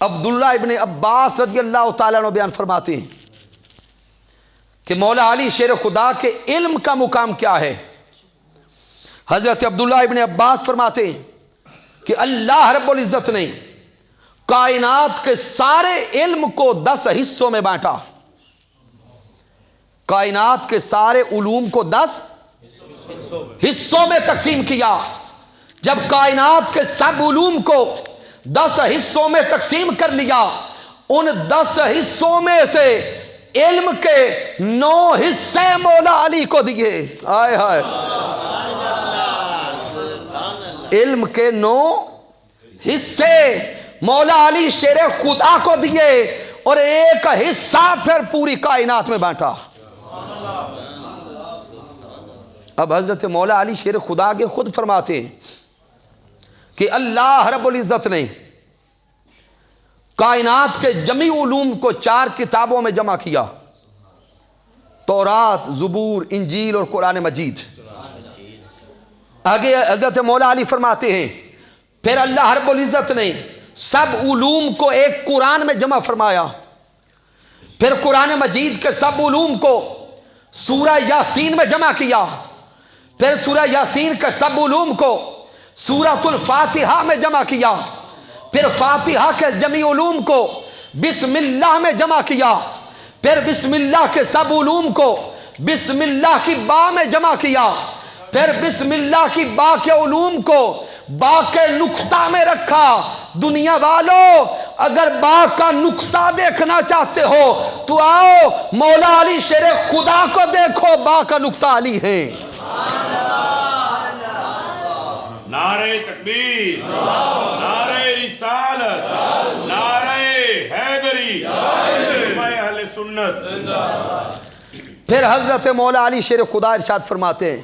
عبداللہ ابن عباس رضی اللہ تعالیٰ عنہ بیان فرماتے ہیں کہ مولا علی شیر خدا کے علم کا مقام کیا ہے۔ حضرت عبداللہ ابن عباس فرماتے ہیں کہ اللہ رب العزت نے کائنات کے سارے علم کو 10 حصوں میں بانٹا، کائنات کے سارے علوم کو 10 حصوں میں تقسیم کیا۔ جب کائنات کے سب علوم کو 10 حصوں میں تقسیم کر لیا، ان 10 حصوں میں سے علم کے 9 حصے مولا علی کو دیے۔ آئے ہائے، علم کے 9 حصے مولا علی شیر خدا کو دیے، اور ایک حصہ پھر پوری کائنات میں بانٹا۔ اب حضرت مولا علی شیر خدا کے خود فرماتے ہیں کہ اللہ رب العزت نے کائنات کے جمی علوم کو 4 کتابوں میں جمع کیا، تورات، زبور، انجیل اور قرآن مجید۔ آگے حضرت مولا علی فرماتے ہیں پھر اللہ رب العزت نے سب علوم کو ایک قرآن میں جمع فرمایا، پھر قرآن مجید کے سب علوم کو سورہ یاسین میں جمع کیا، پھر سورہ یاسین کے سب علوم کو سورۃ الفاتحہ میں جمع کیا، پھر فاتحہ کے جمی علوم کو بسم اللہ میں جمع کیا، پھر بسم اللہ کے سب علوم کو بسم اللہ کی با میں جمع کیا، پھر بسم اللہ کی با کے علوم کو با کے نقطہ میں رکھا۔ دنیا والو اگر با کا نقطہ دیکھنا چاہتے ہو تو آؤ مولا علی شیر خدا کو دیکھو، با کا نقطہ علی ہے۔ نعرہ تکبیر، نعرہ رسالت، نعرہ حیدری، میں اہل سنت۔ پھر حضرت مولا علی شیر خدا ارشاد فرماتے ہیں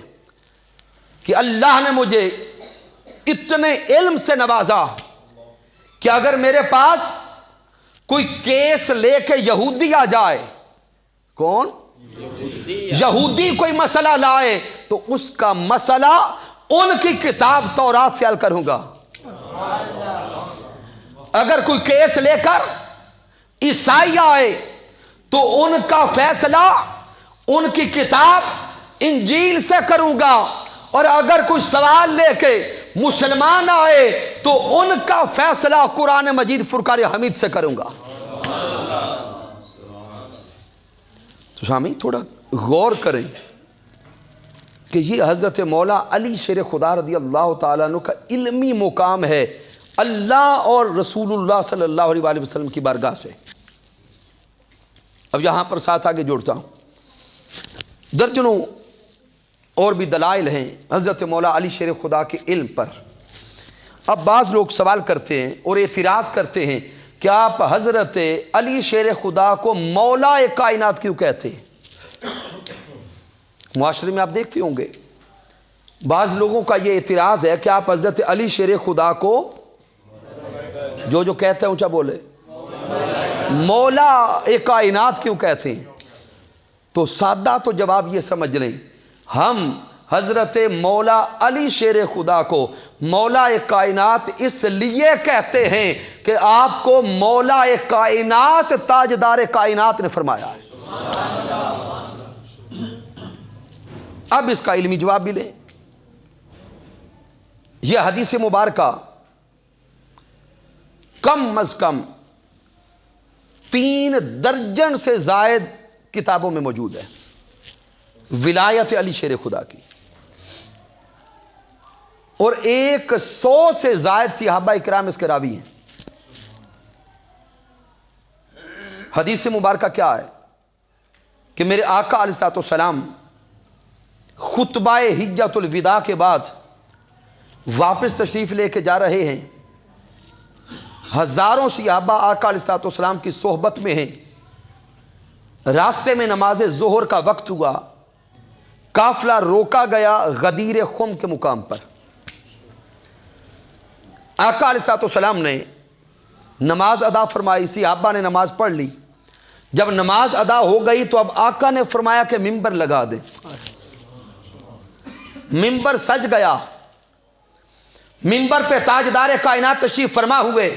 کہ اللہ نے مجھے اتنے علم سے نوازا کہ اگر میرے پاس کوئی کیس لے کے یہودی آ جائے، کون؟ یہودی کوئی مسئلہ لائے تو اس کا مسئلہ ان کی کتاب تورات سے حل کروں گا۔ اگر کوئی کیس لے کر عیسائی آئے تو ان کا فیصلہ ان کی کتاب انجیل سے کروں گا، اور اگر کوئی سوال لے کے مسلمان آئے تو ان کا فیصلہ قرآن مجید فرقان حمید سے کروں گا۔ تو سامعین تھوڑا غور کریں، کہ یہ حضرت مولا علی شیر خدا رضی اللہ تعالیٰ عنہ کا علمی مقام ہے اللہ اور رسول اللہ صلی اللہ علیہ وآلہ وسلم کی بارگاہ سے۔ اب یہاں پر ساتھ آگے جوڑتا ہوں، درجنوں اور بھی دلائل ہیں حضرت مولا علی شیر خدا کے علم پر۔ اب بعض لوگ سوال کرتے ہیں اور اعتراض کرتے ہیں کہ آپ حضرت علی شیر خدا کو مولا کائنات کیوں کہتے ہیں؟ معاشرے میں آپ دیکھتے ہوں گے بعض لوگوں کا یہ اعتراض ہے کہ آپ حضرت علی شیر خدا کو جو کہتے ہیں اونچا بولے مولا کائنات کیوں کہتے ہیں؟ تو سادہ تو جواب یہ سمجھ لیں، ہم حضرت مولا علی شیر خدا کو مولا کائنات اس لیے کہتے ہیں کہ آپ کو مولا کائنات تاجدار کائنات نے فرمایا ہے۔ اب اس کا علمی جواب بھی لیں۔ یہ حدیث مبارکہ کم از کم 3 درجن سے زائد کتابوں میں موجود ہے ولایت علی شیر خدا کی، اور 100 سے زائد صحابہ اکرام اس کے راوی ہیں۔ حدیث مبارکہ کیا ہے کہ میرے آقا علیہ الصلوۃ والسلام خطبہ حجۃ الوداع کے بعد واپس تشریف لے کے جا رہے ہیں، ہزاروں صحابہ آقا علیہ الصلوۃ والسلام کی صحبت میں ہیں، راستے میں نماز ظہر کا وقت ہوا، قافلہ روکا گیا غدیر خم کے مقام پر۔ آقا علیہ الصلوۃ والسلام نے نماز ادا فرمائی، صحابہ نے نماز پڑھ لی۔ جب نماز ادا ہو گئی تو اب آقا نے فرمایا کہ ممبر لگا دیں۔ ممبر سج گیا، ممبر پہ تاجدار کائنات تشریف فرما ہوئے،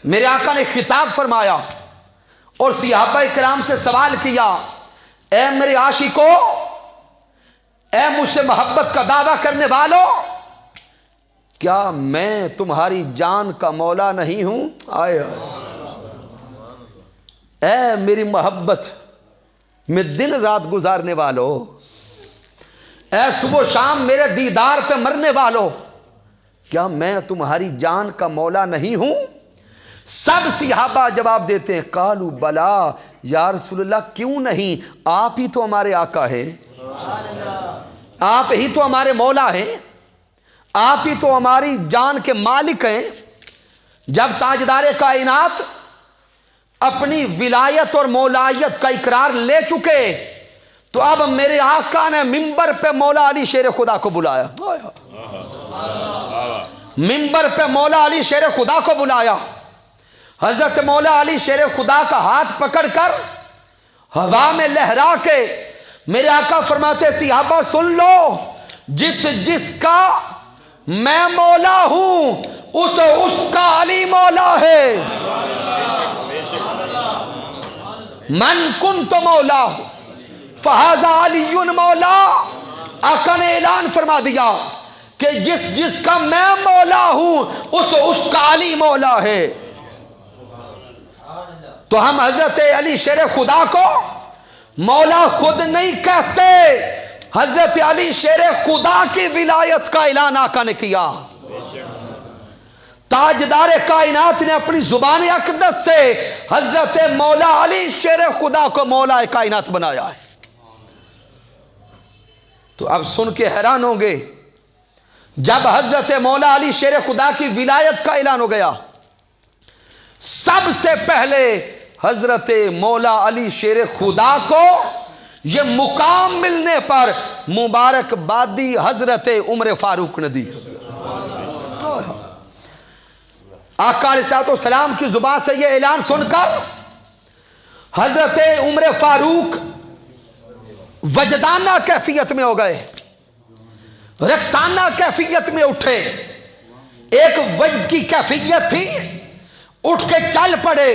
میرے آقا نے خطاب فرمایا اور صحابہ کرام سے سوال کیا، اے میرے عاشقو، اے مجھ سے محبت کا دعویٰ کرنے والوں، کیا میں تمہاری جان کا مولا نہیں ہوں؟ آئے اے میری محبت میں دن رات گزارنے والوں، اے صبح و شام میرے دیدار پہ مرنے والوں، کیا میں تمہاری جان کا مولا نہیں ہوں؟ سب صحابہ جواب دیتے ہیں، قالوا بلا یا رسول اللہ، کیوں نہیں، آپ ہی تو ہمارے آقا ہیں، آپ ہی تو ہمارے مولا ہیں، آپ ہی تو ہماری جان کے مالک ہیں۔ جب تاجدار کائنات اپنی ولایت اور مولایت کا اقرار لے چکے تو اب میرے آقا نے ممبر پہ مولا علی شیر خدا کو بلایا، ممبر پہ مولا علی شیر خدا کو بلایا۔ حضرت مولا علی شیر خدا کا ہاتھ پکڑ کر ہوا میں لہرا کے میرے آقا فرماتے، صحابہ سن لو، جس کا میں مولا ہوں اس کا علی مولا ہے۔ من کنت مولا فہذا علی مولا، آقا نے اعلان فرما دیا کہ جس کا میں مولا ہوں اس کا علی مولا ہے۔ تو ہم حضرت علی شیر خدا کو مولا خود نہیں کہتے، حضرت علی شیر خدا کی ولایت کا اعلان آقا نے کیا۔ تاجدار کائنات نے اپنی زبان اقدس سے حضرت مولا علی شیر خدا کو مولا کائنات بنایا ہے۔ تو اب سن کے حیران ہوں گے، جب حضرت مولا علی شیر خدا کی ولایت کا اعلان ہو گیا، سب سے پہلے حضرت مولا علی شیر خدا کو یہ مقام ملنے پر مبارکبادی حضرت عمر فاروق نے دی۔ آقا علیہ الصلوۃ والسلام کی زبان سے یہ اعلان سن کر حضرت عمر فاروق وجدانہ کیفیت میں ہو گئے، رقصانہ کیفیت میں اٹھے، ایک وجد کی کیفیت تھی، اٹھ کے چل پڑے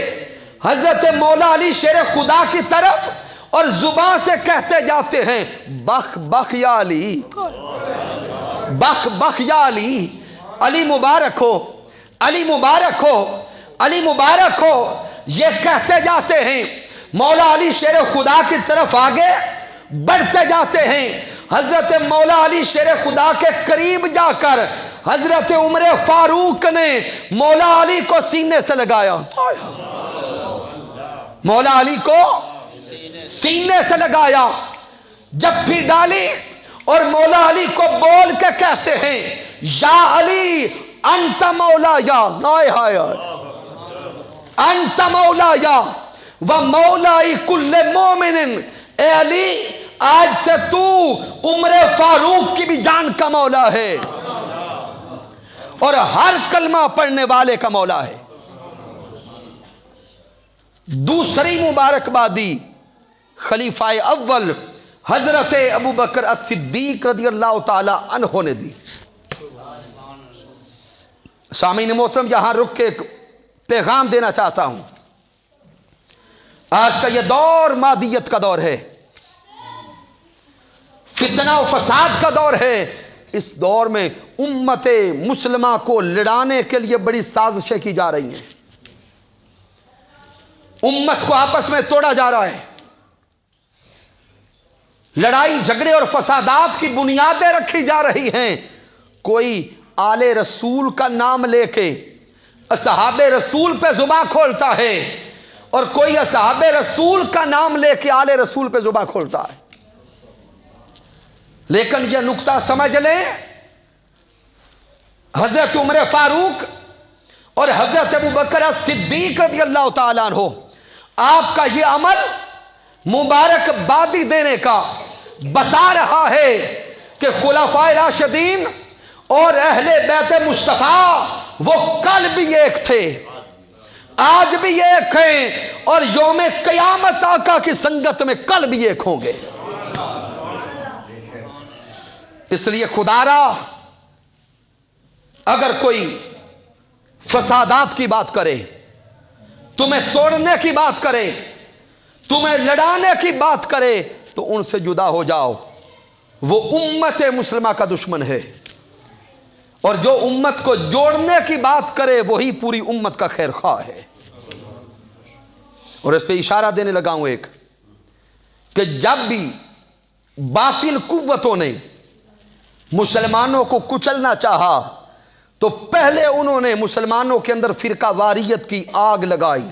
حضرت مولا علی شیر خدا کی طرف اور زبان سے کہتے جاتے ہیں، بخ بخ یا علی، بخ بخ یا علی، علی مبارک ہو، علی مبارک ہو، علی مبارک ہو، یہ کہتے جاتے ہیں۔ مولا علی شیر خدا کی طرف آگے بڑھتے جاتے ہیں، حضرت مولا علی شیر خدا کے قریب جا کر حضرت عمر فاروق نے مولا علی کو سینے سے لگایا، مولا علی کو سینے سے لگایا، جپھی ڈالی اور مولا علی کو بول کے کہتے ہیں یا علی انت مولا یا، ہائے ہائے انت مولا یا و مولائی کل مومن، اے علی آج سے تو عمر فاروق کی بھی جان کا مولا ہے اور ہر کلمہ پڑھنے والے کا مولا ہے۔ دوسری مبارکبادی خلیفہ اول حضرت ابو بکر الصدیق رضی اللہ تعالی عنہ نے دی۔ سامعین محترم، یہاں رک کے ایک پیغام دینا چاہتا ہوں۔ آج کا یہ دور مادیت کا دور ہے، فتنہ و فساد کا دور ہے۔ اس دور میں امت مسلمہ کو لڑانے کے لیے بڑی سازشیں کی جا رہی ہیں، امت کو آپس میں توڑا جا رہا ہے، لڑائی جھگڑے اور فسادات کی بنیادیں رکھی جا رہی ہیں۔ کوئی آل رسول کا نام لے کے اصحاب رسول پہ زباں کھولتا ہے اور کوئی اصحاب رسول کا نام لے کے آل رسول پہ زباں کھولتا ہے۔ لیکن یہ نقطہ سمجھ لیں، حضرت عمر فاروق اور حضرت ابو بکر صدیق رضی اللہ تعالیٰ عنہ آپ کا یہ عمل مبارک بادی دینے کا بتا رہا ہے کہ خلفائے راشدین اور اہل بیت مصطفیٰ وہ کل بھی ایک تھے، آج بھی ایک ہیں اور یوم قیامت آقا کی سنگت میں کل بھی ایک ہوں گے۔ اس لیے خدا را اگر کوئی فسادات کی بات کرے، تمہیں توڑنے کی بات کرے، تمہیں لڑانے کی بات کرے، تو ان سے جدا ہو جاؤ، وہ امت مسلمہ کا دشمن ہے، اور جو امت کو جوڑنے کی بات کرے وہی پوری امت کا خیر خواہ ہے۔ اور اس پہ اشارہ دینے لگا ہوں ایک، کہ جب بھی باطل قوتوں نے مسلمانوں کو کچلنا چاہا تو پہلے انہوں نے مسلمانوں کے اندر فرقہ واریت کی آگ لگائی۔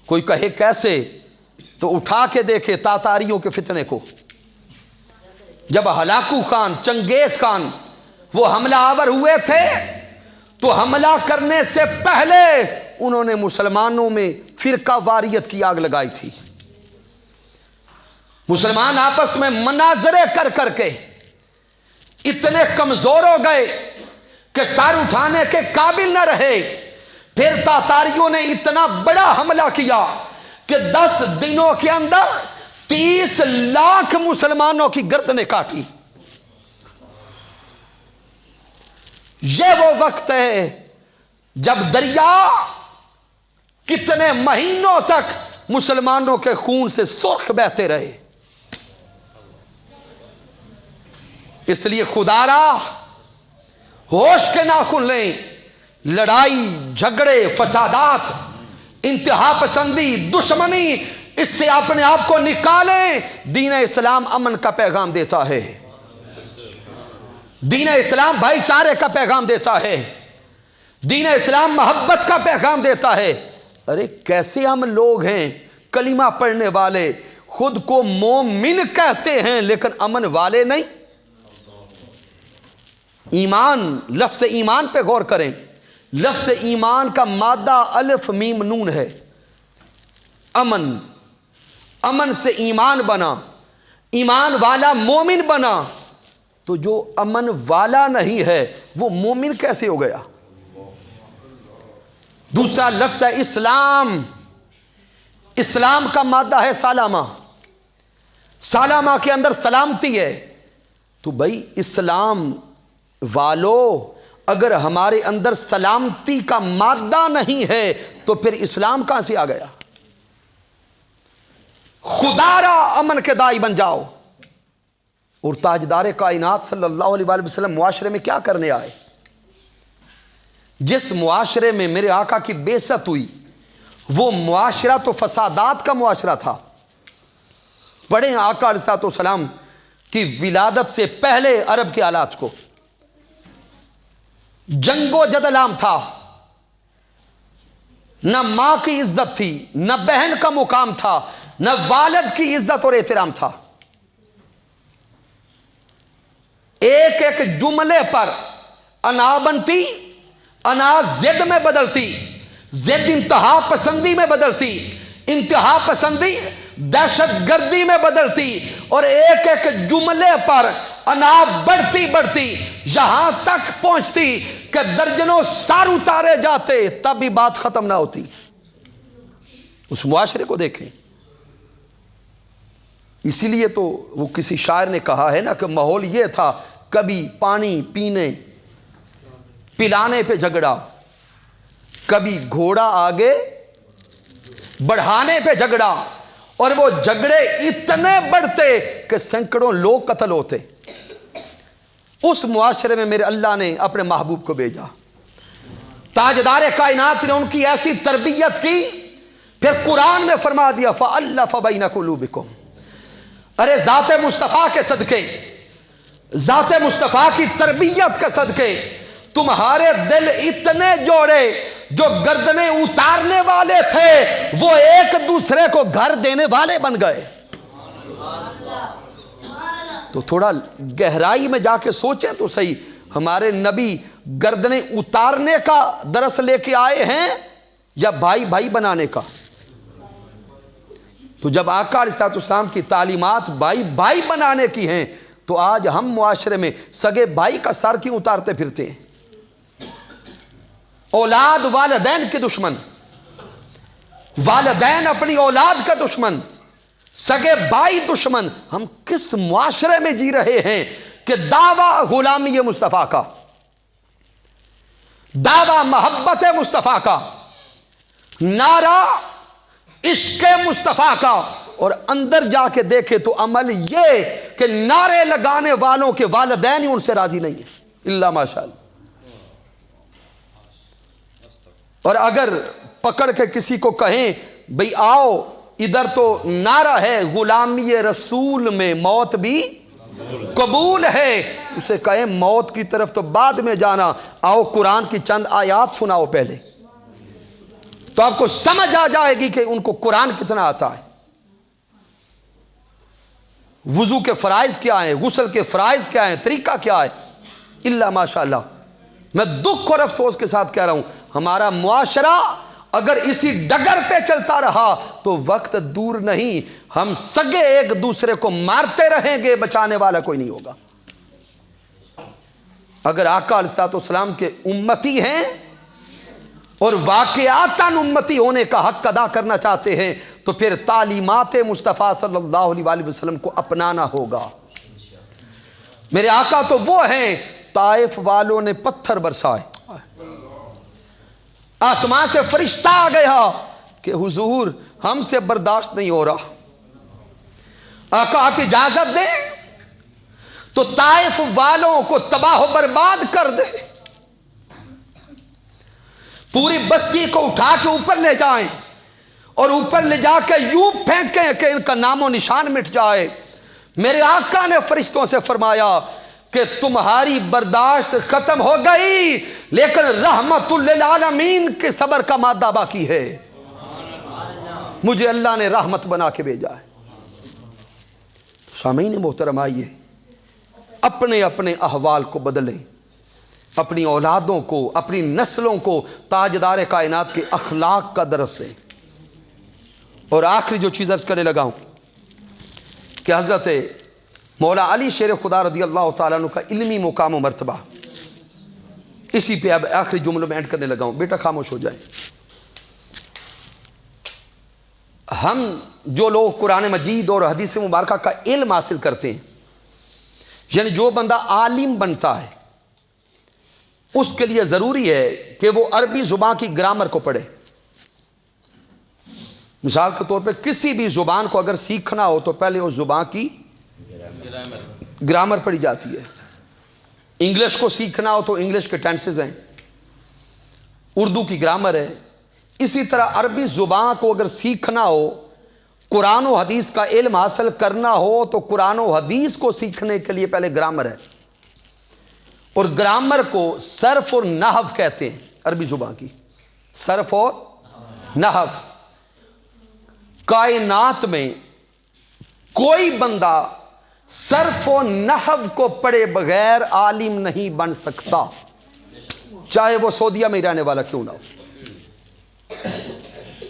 کوئی کہے کیسے؟ تو اٹھا کے دیکھے تاتاریوں کے فتنے کو۔ جب ہلاکو خان، چنگیز خان وہ حملہ آور ہوئے تھے تو حملہ کرنے سے پہلے انہوں نے مسلمانوں میں فرقہ واریت کی آگ لگائی تھی۔ مسلمان آپس میں مناظرے کر کر کے اتنے کمزور ہو گئے کہ سر اٹھانے کے قابل نہ رہے۔ پھر تاتاریوں نے اتنا بڑا حملہ کیا کہ 10 دنوں کے اندر 30 لاکھ مسلمانوں کی گردنیں کاٹی۔ یہ وہ وقت ہے جب دریا کتنے مہینوں تک مسلمانوں کے خون سے سرخ بہتے رہے۔ اس لیے خدا را ہوش کے ناخن لیں، لڑائی جھگڑے فسادات انتہا پسندی دشمنی اس سے اپنے آپ کو نکالیں۔ دین اسلام امن کا پیغام دیتا ہے، دین اسلام بھائی چارے کا پیغام دیتا ہے، دین اسلام محبت کا پیغام دیتا ہے۔ ارے کیسے ہم لوگ ہیں کلمہ پڑھنے والے، خود کو مومن کہتے ہیں لیکن امن والے نہیں۔ ایمان، لفظ ایمان پہ غور کریں، لفظ ایمان کا مادہ الف میم نون ہے۔ امن، امن سے ایمان بنا، ایمان والا مومن بنا، تو جو امن والا نہیں ہے وہ مومن کیسے ہو گیا؟ دوسرا لفظ ہے اسلام، اسلام کا مادہ ہے سالامہ، سالامہ کے اندر سلامتی ہے۔ تو بھائی اسلام والو اگر ہمارے اندر سلامتی کا مادہ نہیں ہے تو پھر اسلام کہاں سے آ گیا؟ خدا را امن کے دائی بن جاؤ۔ اور تاجدار کائنات صلی اللہ علیہ وآلہ وسلم معاشرے میں کیا کرنے آئے؟ جس معاشرے میں میرے آقا کی بعثت ہوئی وہ معاشرہ تو فسادات کا معاشرہ تھا، پڑھیں آقا علیہ السلام کی ولادت سے پہلے عرب کے حالات کو. جنگ و جدل عام تھا، نہ ماں کی عزت تھی، نہ بہن کا مقام تھا، نہ والد کی عزت اور احترام تھا. ایک ایک جملے پر انا بنتی، انا زد میں بدلتی، زد انتہا پسندی میں بدلتی، انتہا پسندی دہشت گردی میں بدلتی، اور ایک ایک جملے پر انا بڑھتی بڑھتی یہاں تک پہنچتی کہ درجنوں سار اتارے جاتے تب بھی بات ختم نہ ہوتی. اس معاشرے کو دیکھیں. اسی لیے تو وہ کسی شاعر نے کہا ہے نا کہ ماحول یہ تھا، کبھی پانی پینے پلانے پہ جھگڑا، کبھی گھوڑا آگے بڑھانے پہ جھگڑا، اور وہ جھگڑے اتنے بڑھتے کہ سینکڑوں لوگ قتل ہوتے. اس معاشرے میں میرے اللہ نے اپنے محبوب کو بھیجا. تاجدار کائنات نے ان کی ایسی تربیت کی، پھر قرآن میں فرما دیا فَأَلَّفَ بَيْنَ قُلُوبِكُمْ. ارے ذات مصطفیٰ کے صدقے، ذات مصطفیٰ کی تربیت کے صدقے تمہارے دل اتنے جوڑے، جو گردنیں اتارنے والے تھے وہ ایک دوسرے کو گھر دینے والے بن گئے. تو تھوڑا گہرائی میں جا کے سوچیں تو صحیح، ہمارے نبی گردنیں اتارنے کا درس لے کے آئے ہیں یا بھائی بھائی بنانے کا؟ تو جب آقا علیہ السلام کی تعلیمات بھائی بھائی بنانے کی ہیں تو آج ہم معاشرے میں سگے بھائی کا سر کیوں اتارتے پھرتے ہیں؟ اولاد والدین کے دشمن، والدین اپنی اولاد کا دشمن، سگے بھائی دشمن. ہم کس معاشرے میں جی رہے ہیں کہ دعویٰ غلامی مصطفیٰ کا، دعویٰ محبت مصطفیٰ کا، نعرہ عشق مصطفیٰ کا، اور اندر جا کے دیکھے تو عمل یہ کہ نعرے لگانے والوں کے والدین ہی ان سے راضی نہیں ہیں الا ماشاءاللہ. اور اگر پکڑ کے کسی کو کہیں بھئی آؤ ادھر تو نعرہ ہے غلامی رسول میں موت بھی قبول ہے، اسے کہیں موت کی طرف تو بعد میں جانا، آؤ قرآن کی چند آیات سناؤ پہلے، تو آپ کو سمجھ آ جائے گی کہ ان کو قرآن کتنا آتا ہے. وضو کے فرائض کیا ہیں، غسل کے فرائض کیا ہیں، طریقہ کیا ہے، الا ماشاءاللہ. میں دکھ اور افسوس کے ساتھ کہہ رہا ہوں، ہمارا معاشرہ اگر اسی ڈگر پہ چلتا رہا تو وقت دور نہیں ہم سگے ایک دوسرے کو مارتے رہیں گے، بچانے والا کوئی نہیں ہوگا. اگر آقا علیہ السلام کے امتی ہیں اور واقعاتاً امتی ہونے کا حق ادا کرنا چاہتے ہیں تو پھر تعلیمات مصطفیٰ صلی اللہ علیہ وآلہ وسلم کو اپنانا ہوگا. میرے آقا تو وہ ہیں، طائف والوں نے پتھر برسائے، آسمان سے فرشتہ آ گیا کہ حضور ہم سے برداشت نہیں ہو رہا، آقا آپ اجازت دیں تو طائف والوں کو تباہ و برباد کر دے، پوری بستی کو اٹھا کے اوپر لے جائیں اور اوپر لے جا کے یوں پھینکیں کہ ان کا نام و نشان مٹ جائے. میرے آقا نے فرشتوں سے فرمایا کہ تمہاری برداشت ختم ہو گئی، لیکن رحمت للعالمین کے صبر کا مادہ باقی ہے. مجھے اللہ نے رحمت بنا کے بھیجا ہے. سامعین محترم، آئیے اپنے اپنے احوال کو بدلیں، اپنی اولادوں کو، اپنی نسلوں کو تاجدار کائنات کے اخلاق کا درس دیں. اور آخری جو چیز عرض کرنے لگا ہوں کہ حضرت مولا علی شیر خدا رضی اللہ تعالیٰ عنہ کا علمی مقام و مرتبہ، اسی پہ اب آخری جملوں میں اینڈ کرنے لگا ہوں. بیٹا خاموش ہو جائے. ہم جو لوگ قرآن مجید اور حدیث مبارکہ کا علم حاصل کرتے ہیں، یعنی جو بندہ عالم بنتا ہے، اس کے لیے ضروری ہے کہ وہ عربی زبان کی گرامر کو پڑھے. مثال کے طور پہ کسی بھی زبان کو اگر سیکھنا ہو تو پہلے اس زبان کی گرامر پڑھی جاتی ہے. انگلش کو سیکھنا ہو تو انگلش کے ٹینسز ہیں، اردو کی گرامر ہے. اسی طرح عربی زبان کو اگر سیکھنا ہو قرآن و حدیث کا علم حاصل کرنا ہو تو قرآن و حدیث کو سیکھنے کے لیے پہلے گرامر ہے، اور گرامر کو صرف اور نحو کہتے ہیں، عربی زبان کی صرف اور نحو۔ کائنات میں کوئی بندہ صرف و نحو کو پڑھے بغیر عالم نہیں بن سکتا، چاہے وہ سعودیہ میں رہنے والا کیوں نہ ہو۔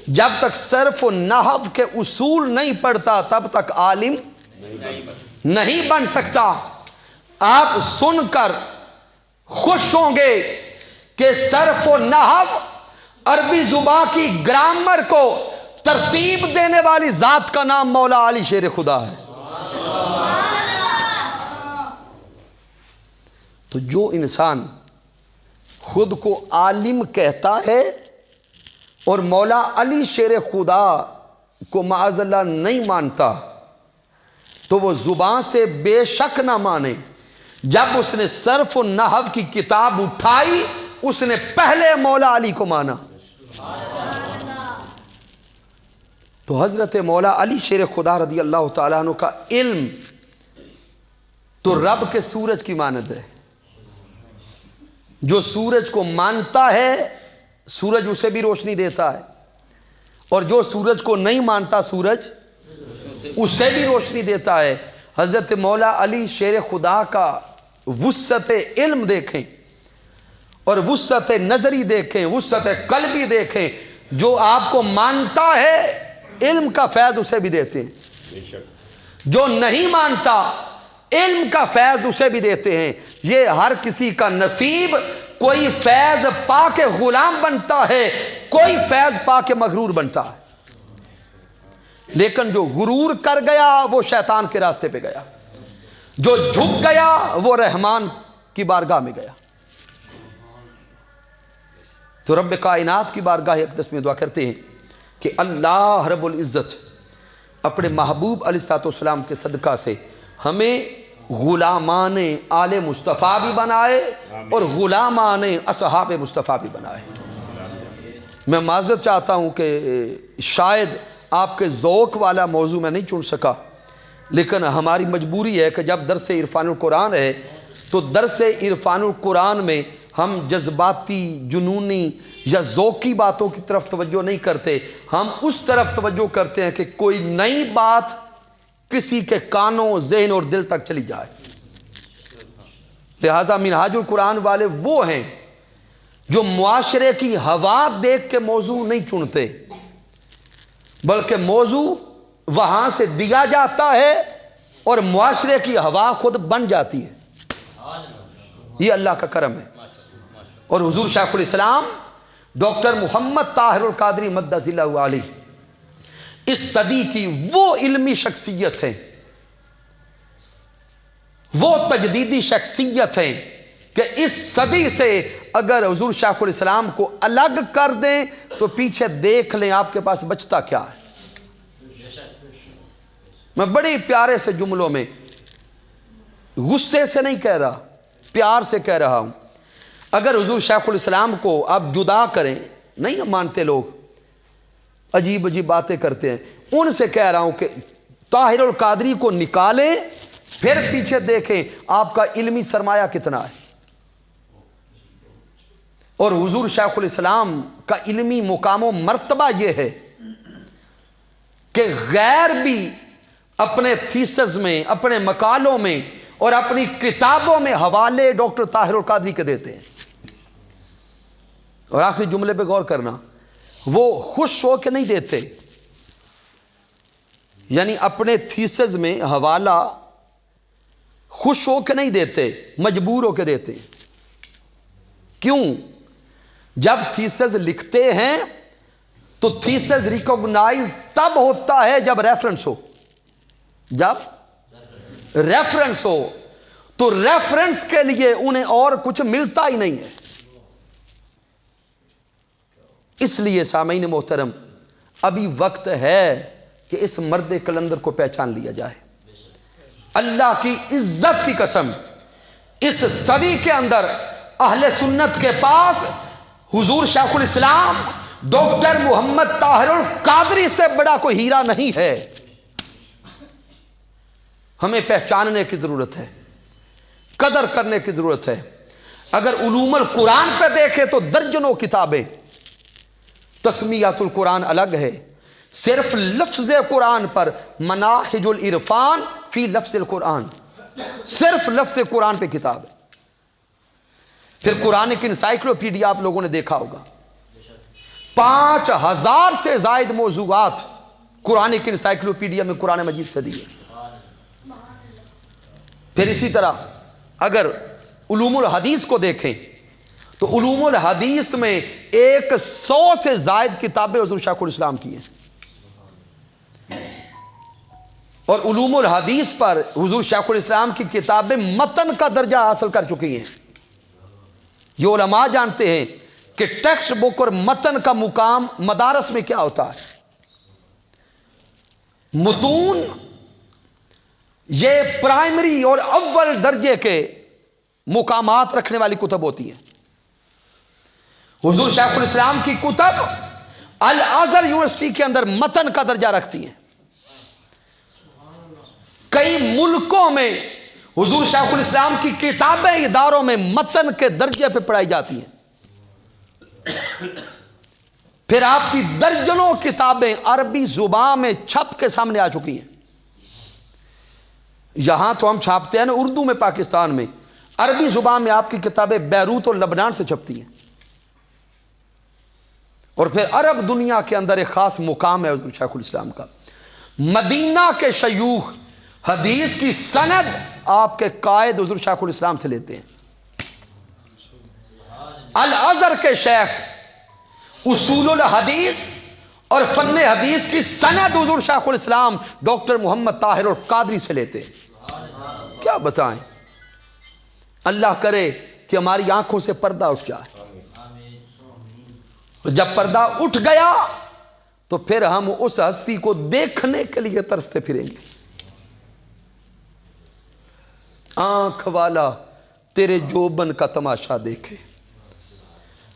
جب تک صرف و نحو کے اصول نہیں پڑھتا تب تک عالم نہیں بن سکتا۔ آپ سن کر خوش ہوں گے کہ صرف و نحو عربی زبان کی گرامر کو ترتیب دینے والی ذات کا نام مولا علی شیر خدا ہے۔ تو جو انسان خود کو عالم کہتا ہے اور مولا علی شیر خدا کو معاذ اللہ نہیں مانتا تو وہ زبان سے بے شک نہ مانے، جب اس نے صرف و نحو کی کتاب اٹھائی اس نے پہلے مولا علی کو مانا۔ تو حضرت مولا علی شیر خدا رضی اللہ تعالیٰ عنہ کا علم تو رب کے سورج کی مانند ہے، جو سورج کو مانتا ہے سورج اسے بھی روشنی دیتا ہے، اور جو سورج کو نہیں مانتا سورج اسے بھی روشنی دیتا ہے۔ حضرت مولا علی شیر خدا کا وسعت علم دیکھیں اور وسعت نظری دیکھیں، وسعت قلبی دیکھیں، جو آپ کو مانتا ہے علم کا فیض اسے بھی دیتے ہیں، جو نہیں مانتا علم کا فیض اسے بھی دیتے ہیں۔ یہ ہر کسی کا نصیب، کوئی فیض پا کے غلام بنتا ہے، کوئی فیض پا کے مغرور بنتا ہے، لیکن جو غرور کر گیا وہ شیطان کے راستے پہ گیا، جو جھک گیا وہ رحمان کی بارگاہ میں گیا۔ تو رب کائنات کی بارگاہ اقدس میں دعا کرتے ہیں کہ اللہ رب العزت اپنے محبوب علیہ الصلوۃ والسلام کے صدقہ سے ہمیں غلامان آل مصطفیٰ بھی بنائے اور غلامان اصحاب مصطفیٰ بھی بنائے۔ میں معذرت چاہتا ہوں کہ شاید آپ کے ذوق والا موضوع میں نہیں چن سکا، لیکن ہماری مجبوری ہے کہ جب درس عرفان القرآن ہے تو درس عرفان القرآن میں ہم جذباتی، جنونی یا ذوقی باتوں کی طرف توجہ نہیں کرتے، ہم اس طرف توجہ کرتے ہیں کہ کوئی نئی بات کسی کے کانوں، ذہن اور دل تک چلی جائے۔ لہٰذا منہاج القرآن والے وہ ہیں جو معاشرے کی ہوا دیکھ کے موضوع نہیں چنتے، بلکہ موضوع وہاں سے دیا جاتا ہے اور معاشرے کی ہوا خود بن جاتی ہے۔ یہ اللہ کا کرم ہے۔ اور حضور شیخ الاسلام ڈاکٹر محمد طاہر القادری مدث اللہ علیہ اس صدی کی وہ علمی شخصیت ہے، وہ تجدیدی شخصیت ہے کہ اس صدی سے اگر حضور شیخ الاسلام کو الگ کر دیں تو پیچھے دیکھ لیں آپ کے پاس بچتا کیا ہے۔ میں بڑے پیارے سے جملوں میں، غصے سے نہیں کہہ رہا، پیار سے کہہ رہا ہوں، اگر حضور شیخ الاسلام کو آپ جدا کریں، نہیں نہ مانتے لوگ، عجیب عجیب باتیں کرتے ہیں، ان سے کہہ رہا ہوں کہ طاہر القادری کو نکالیں، پھر پیچھے دیکھیں آپ کا علمی سرمایہ کتنا ہے۔ اور حضور شیخ الاسلام کا علمی مقام و مرتبہ یہ ہے کہ غیر بھی اپنے تھیسز میں، اپنے مقالوں میں اور اپنی کتابوں میں حوالے ڈاکٹر طاہر القادری کے دیتے ہیں۔ اور آخری جملے پہ غور کرنا، وہ خوش ہو کے نہیں دیتے، یعنی اپنے تھیسز میں حوالہ خوش ہو کے نہیں دیتے، مجبور ہو کے دیتے۔ کیوں؟ جب تھیسز لکھتے ہیں تو تھیسز ریکوگنائز تب ہوتا ہے جب ریفرنس ہو، جب ریفرنس ہو، تو ریفرنس کے لیے انہیں اور کچھ ملتا ہی نہیں ہے۔ اس لیے سامعین محترم، ابھی وقت ہے کہ اس مرد کلندر کو پہچان لیا جائے۔ اللہ کی عزت کی قسم، اس صدی کے اندر اہل سنت کے پاس حضور شیخ الاسلام ڈاکٹر محمد طاہر القادری سے بڑا کوئی ہیرا نہیں ہے. ہمیں پہچاننے کی ضرورت ہے, قدر کرنے کی ضرورت ہے. اگر علوم القرآن پہ دیکھیں تو درجنوں کتابیں. تسمیۃ القرآن الگ ہے, صرف لفظ قرآن پر مناہج العرفان فی لفظ القرآن, صرف لفظ قرآن پہ کتاب ہے. پھر قرآن کی انسائکلوپیڈیا آپ لوگوں نے دیکھا ہوگا, 5000 سے زائد موضوعات قرآن کی انسائکلوپیڈیا میں قرآن مجید سے دیے. پھر اسی طرح اگر علوم الحدیث کو دیکھیں تو علوم الحدیث میں 100 سے زائد کتابیں حضور شیخ الاسلام کی ہیں, اور علوم الحدیث پر حضور شیخ الاسلام کی کتابیں متن کا درجہ حاصل کر چکی ہیں. یہ علماء جانتے ہیں کہ ٹیکسٹ بک اور متن کا مقام مدارس میں کیا ہوتا ہے. متون یہ پرائمری اور اول درجے کے مقامات رکھنے والی کتب ہوتی ہیں. حضور شیخ الاسلام کی کتب الازہر یونیورسٹی کے اندر متن کا درجہ رکھتی ہیں. کئی ملکوں میں حضور شیخ الاسلام کی کتابیں اداروں میں متن کے درجے پہ پڑھائی جاتی ہیں. پھر آپ کی درجنوں کتابیں عربی زبان میں چھپ کے سامنے آ چکی ہیں. یہاں تو ہم چھاپتے ہیں نا اردو میں پاکستان میں, عربی زبان میں آپ کی کتابیں بیروت اور لبنان سے چھپتی ہیں. اور پھر عرب دنیا کے اندر ایک خاص مقام ہے حضور شیخ الاسلام کا. مدینہ کے شیوخ حدیث کی سند آپ کے قائد حضور شیخ الاسلام سے لیتے ہیں. الازہر کے شیخ اصول الحدیث اور فن حدیث کی سند حضور شیخ الاسلام ڈاکٹر محمد طاہر القادری سے لیتے ہیں. کیا بتائیں, اللہ کرے کہ ہماری آنکھوں سے پردہ اٹھ جائے. جب پردہ اٹھ گیا تو پھر ہم اس ہستی کو دیکھنے کے لیے ترستے پھریں گے. آنکھ والا تیرے جوبن کا تماشا دیکھے,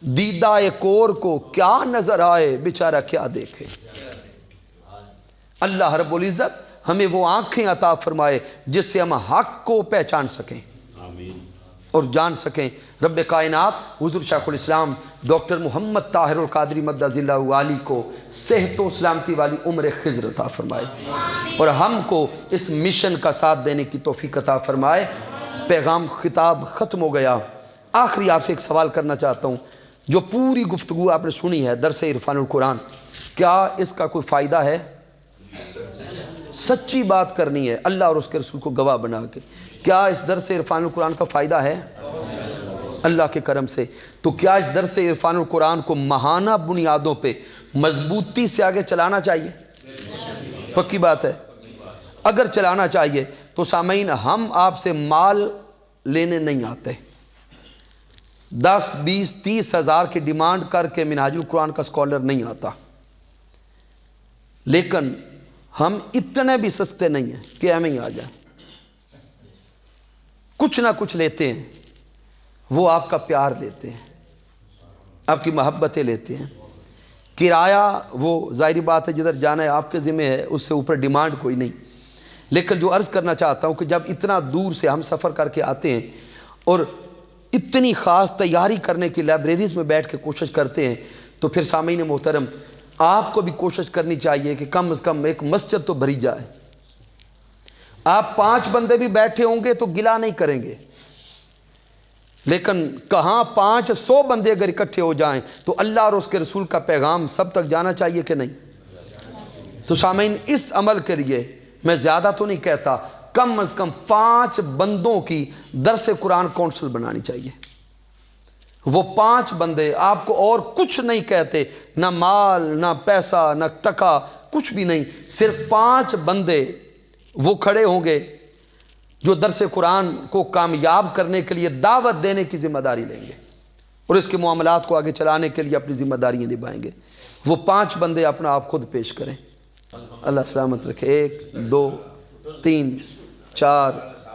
دیدہ کور کو کیا نظر آئے بیچارہ کیا دیکھے. اللہ رب العزت ہمیں وہ آنکھیں عطا فرمائے جس سے ہم حق کو پہچان سکیں اور جان سکیں. رب کائنات حضور شیخ الاسلام ڈاکٹر محمد طاہر القادری مدد اللہ علی کو صحت و سلامتی والی عمر خضر عطا فرمائے, اور ہم کو اس مشن کا ساتھ دینے کی توفیق عطا فرمائے. پیغام خطاب ختم ہو گیا. آخری آپ سے ایک سوال کرنا چاہتا ہوں. جو پوری گفتگو آپ نے سنی ہے درس عرفان القرآن, کیا اس کا کوئی فائدہ ہے؟ سچی بات کرنی ہے اللہ اور اس کے رسول کو گواہ بنا کے. کیا اس درس عرفان القرآن کا فائدہ ہے؟ اللہ کے کرم سے. تو کیا اس درس عرفان القرآن کو ماہانہ بنیادوں پہ مضبوطی سے آگے چلانا چاہیے؟ پکی بات ہے. اگر چلانا چاہیے تو سامعین ہم آپ سے مال لینے نہیں آتے. 10 20 30 ہزار کی ڈیمانڈ کر کے منہاج القرآن کا اسکالر نہیں آتا. لیکن ہم اتنے بھی سستے نہیں ہیں کہ ہمیں ہی آ جائیں. کچھ نہ کچھ لیتے ہیں. وہ آپ کا پیار لیتے ہیں, آپ کی محبتیں لیتے ہیں. کرایہ وہ ظاہری بات ہے جدھر جانا ہے آپ کے ذمہ ہے, اس سے اوپر ڈیمانڈ کوئی نہیں. لیکن جو عرض کرنا چاہتا ہوں کہ جب اتنا دور سے ہم سفر کر کے آتے ہیں اور اتنی خاص تیاری کرنے کی لائبریریز میں بیٹھ کے کوشش کرتے ہیں, تو پھر سامعین محترم آپ کو بھی کوشش کرنی چاہیے کہ کم از کم ایک مسجد تو بھری جائے. آپ 5 بندے بھی بیٹھے ہوں گے تو گلہ نہیں کریں گے, لیکن کہاں 500 بندے اگر اکٹھے ہو جائیں تو اللہ اور اس کے رسول کا پیغام سب تک جانا چاہیے کہ نہیں. تو سامعین اس عمل کے لیے میں زیادہ تو نہیں کہتا, کم از کم 5 بندوں کی درس قرآن کونسل بنانی چاہیے. وہ 5 بندے آپ کو اور کچھ نہیں کہتے, نہ مال نہ پیسہ نہ ٹکا کچھ بھی نہیں, صرف 5 بندے وہ کھڑے ہوں گے جو درس قرآن کو کامیاب کرنے کے لیے دعوت دینے کی ذمہ داری لیں گے اور اس کے معاملات کو آگے چلانے کے لیے اپنی ذمہ داریاں نبھائیں گے. وہ 5 بندے اپنا آپ خود پیش کریں. اللہ سلامت رکھے. 1 2 3 4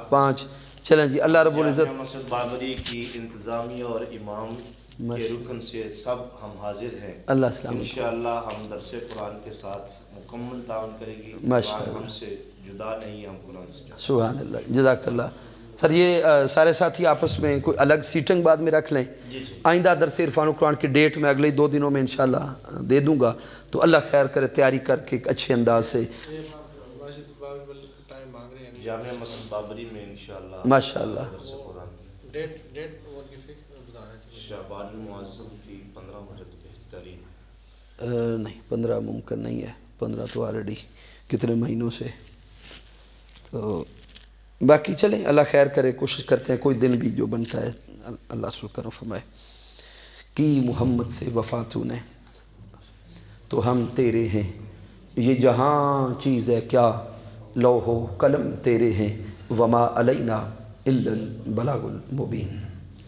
5 چلیں جی. اللہ رب العزت مسجد بابری کی انتظامیہ اور امام کے رکن سے سب ہم حاضر ہیں. اللہ سلامت. انشاءاللہ ہم درس قرآن کے ساتھ مکمل تعاون کریں گے. قرآن ہم سے جدا نہیں، ہم قرآن سے جدا. سبحان اللہ، جزاک اللہ. سر یہ سارے ساتھی آپس میں کوئی الگ سیٹنگ بعد میں رکھ لیں. آئندہ درس عرفان قرآن کی ڈیٹ میں اگلے 2 دنوں میں انشاءاللہ دے دوں گا، تو اللہ خیر کرے، تیاری کر کے ایک اچھے انداز سے. جامعہ مسجد بابری میں انشاءاللہ ماشاءاللہ. درس قرآن شعبان المعظم کی 15 مہرت بہترین. نہیں 15 ممکن نہیں ہے، 15 تو آلریڈی کتنے مہینوں سے. تو باقی چلیں، اللہ خیر کرے، کوشش کرتے ہیں کوئی دن بھی جو بنتا ہے اللہ سب کرم فرمائے. کی محمد سے وفا تو نے تو ہم تیرے ہیں، یہ جہاں چیز ہے کیا، لوح و قلم تیرے ہیں، وما علینا الا البلاغ المبین.